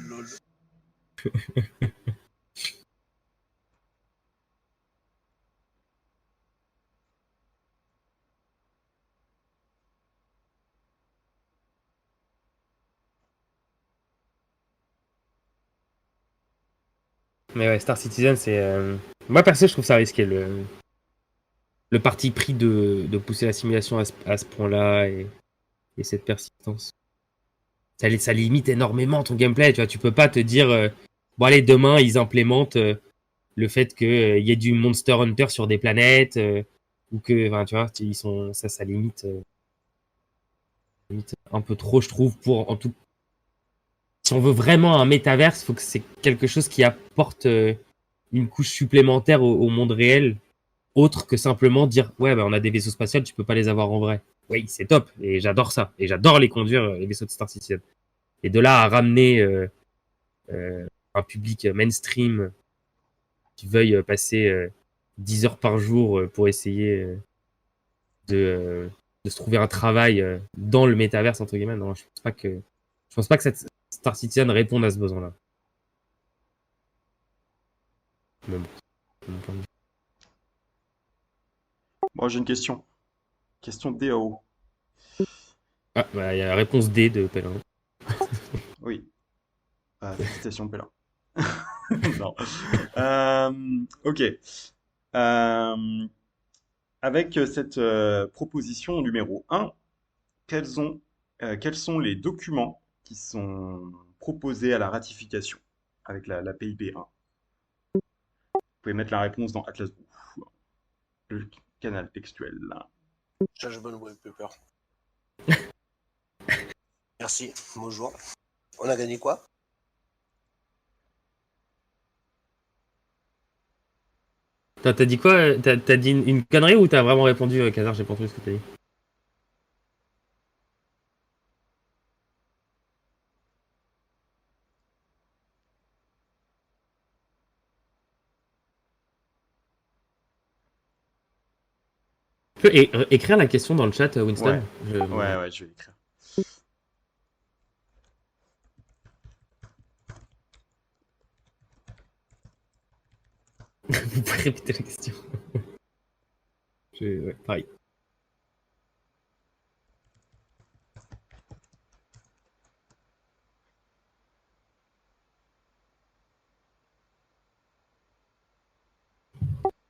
Lol. Mais ouais, Star Citizen, c'est. Moi, perso, je trouve ça risqué, le parti pris de pousser la simulation à ce point-là et cette persistance. Ça limite énormément ton gameplay, tu vois. Tu peux pas te dire, bon, allez, demain, ils implémentent le fait qu'il y ait du Monster Hunter sur des planètes, ou que, enfin, tu vois, ça limite un peu trop, je trouve, pour, en tout. Si on veut vraiment un métaverse, il faut que c'est quelque chose qui apporte une couche supplémentaire au monde réel, autre que simplement dire ouais bah on a des vaisseaux spatiaux, tu peux pas les avoir en vrai. Oui, c'est top et j'adore ça et j'adore les conduire les vaisseaux de Star Citizen. Et de là à ramener un public mainstream qui veuille passer 10 heures par jour pour essayer de, euh, de se trouver un travail dans le métaverse entre guillemets, non, je pense pas que cette Star Citizen réponde à ce besoin-là. Mais bon, c'est mon point de vue. Moi, j'ai une question. Question de DAO. Ah, bah, il y a la réponse D de Pellin. Oui. Félicitations, Pélin. Non. Ok. Euh, avec cette proposition numéro un, quels sont les documents qui sont proposés à la ratification avec la PIP 1? Vous pouvez mettre la réponse dans Atlas Boo, le canal textuel. Là. Judgment Wallpaper. Merci, bonjour. On a gagné quoi? T'as dit quoi? T'as dit une connerie ou t'as vraiment répondu, Kazar? J'ai pas entendu ce que t'as dit. Tu peux écrire la question dans le chat, Winston? Ouais, ouais, je vais l'écrire. Vous pouvez répéter la question. Ouais, pareil.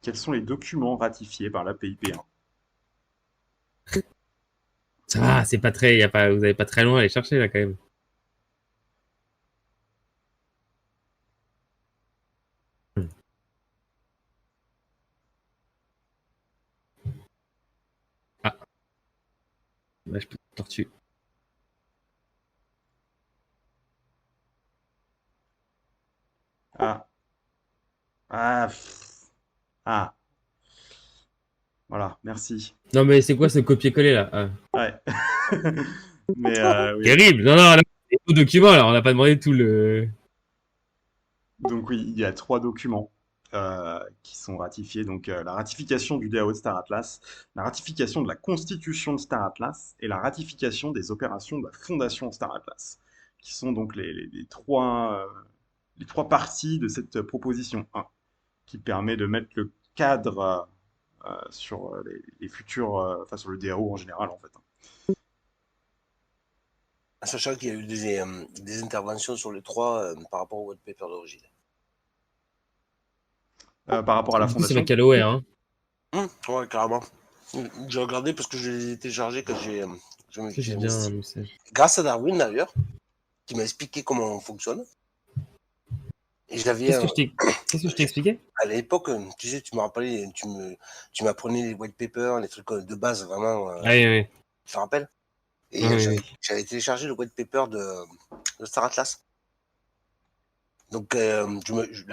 Quels sont les documents ratifiés par la PIP1? Ça va, c'est pas très, vous avez pas très loin à aller chercher là quand même. Ah, là je peux te tortuer. Ah. Ah. Ah. Voilà, merci. Non mais c'est quoi ce copier-coller là? Ouais. Mais oui. Terrible. Non, là, c'est tout document là. On n'a pas demandé tout le. Donc oui, il y a 3 documents qui sont ratifiés. Donc la ratification du DAO de Star Atlas, la ratification de la constitution de Star Atlas et la ratification des opérations de la fondation Star Atlas, qui sont donc les trois parties de cette proposition 1, qui permet de mettre le cadre sur les futurs, enfin sur le DAO en général en fait. Sachant qu'il y a eu des interventions sur les 3 par rapport au white paper d'origine. Par rapport à la Du coup, c'est fondation. ma Callaway, hein. Ouais, carrément. J'ai regardé parce que je les ai téléchargés quand j'ai J'ai bien un message. grâce à Darwin d'ailleurs, qui m'a expliqué comment on fonctionne. Et j'avais Qu'est-ce que je t'ai expliqué? à l'époque, tu sais, tu me rappelais, tu m'apprenais les white papers, les trucs de base vraiment. Ah oui, oui. Tu te rappelles? Et Oui, j'avais, oui. j'avais téléchargé le white paper de Star Atlas. Donc là,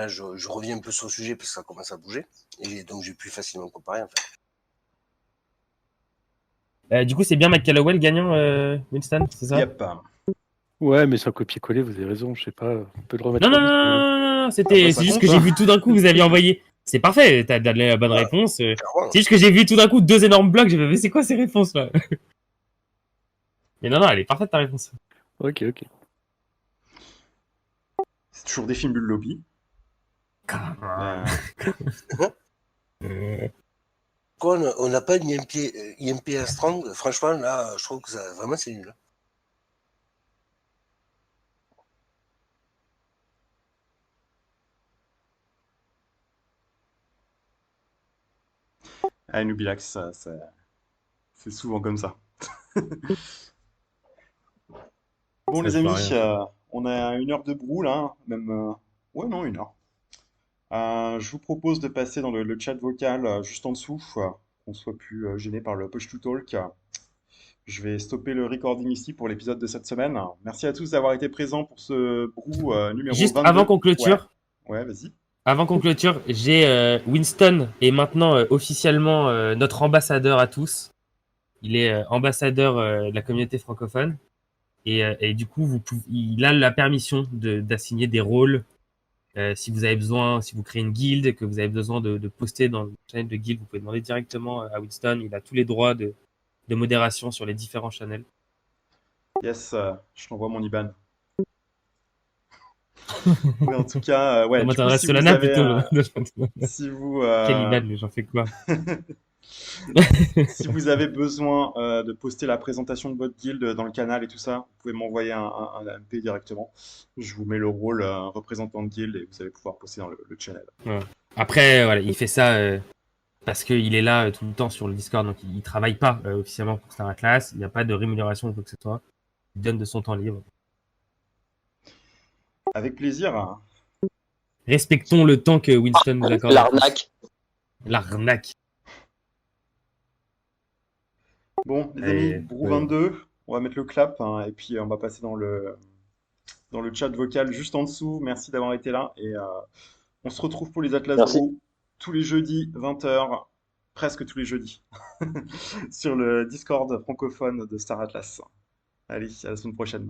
je reviens un peu sur le sujet parce que ça commence à bouger. Et donc j'ai pu facilement comparer en fait. Du coup, c'est bien McCalloway le gagnant, Winston, c'est ça? Yep. Ouais, mais sans copier-coller, vous avez raison, je sais pas, on peut le remettre Non, non, en non, liste, non, non, non, Ah, c'était, bah, c'est ça juste compte, que j'ai hein. vu tout d'un coup, vous aviez envoyé. C'est parfait, t'as donné la bonne réponse. Clairement. C'est juste que j'ai vu tout d'un coup 2 énormes blocs, j'ai fait, mais c'est quoi ces réponses là? Mais non, non, elle est parfaite ta réponse. Ok, ok. C'est toujours des films Bull Lobby. Quoi, on n'a pas une IMP à Strong. Franchement, là, je trouve que ça, vraiment, c'est nul. Ah, Nubilax, c'est souvent comme ça. Bon, Ça les se amis, voit rien. on a 1 heure de brou là, hein, même. Ouais, non, 1 heure. Je vous propose de passer dans le chat vocal juste en dessous, qu'on soit plus gêné par le push to talk. Je vais stopper le recording ici pour l'épisode de cette semaine. Merci à tous d'avoir été présents pour ce brou numéro Juste 22. avant qu'on clôture, Ouais, vas-y. Avant qu'on clôture, j'ai Winston est maintenant officiellement notre ambassadeur à tous. Il est ambassadeur de la communauté francophone et du coup, il a la permission d'assigner des rôles. Si vous avez besoin, si vous créez une guilde, que vous avez besoin de poster dans le channel de guilde, vous pouvez demander directement à Winston. Il a tous les droits de modération sur les différents channels. Yes, je t'envoie mon IBAN. Mais en tout cas, ouais, Moi, du coup, t'adresses si vous Solana avez, plutôt. si vous, Quel IBAN, mais j'en fais quoi? si vous avez besoin de poster la présentation de votre guilde dans le canal et tout ça, vous pouvez m'envoyer un MP directement. Je vous mets le rôle représentant de guilde et vous allez pouvoir poster dans le channel. Ouais. Après, voilà, il fait ça parce qu'il est là tout le temps sur le Discord, donc il travaille pas officiellement pour Star Atlas. Il n'y a pas de rémunération ou quoi que ce soit. Il donne de son temps libre. Avec plaisir. Respectons le temps que Winston nous accorde. L'arnaque. L'arnaque. Bon, les Allez, amis, Brou 22, on va mettre le clap hein, et puis on va passer dans le chat vocal juste en dessous. Merci d'avoir été là et on se retrouve pour les Atlas Merci. Brou tous les jeudis 20h, presque tous les jeudis, sur le Discord francophone de Star Atlas. Allez, à la semaine prochaine.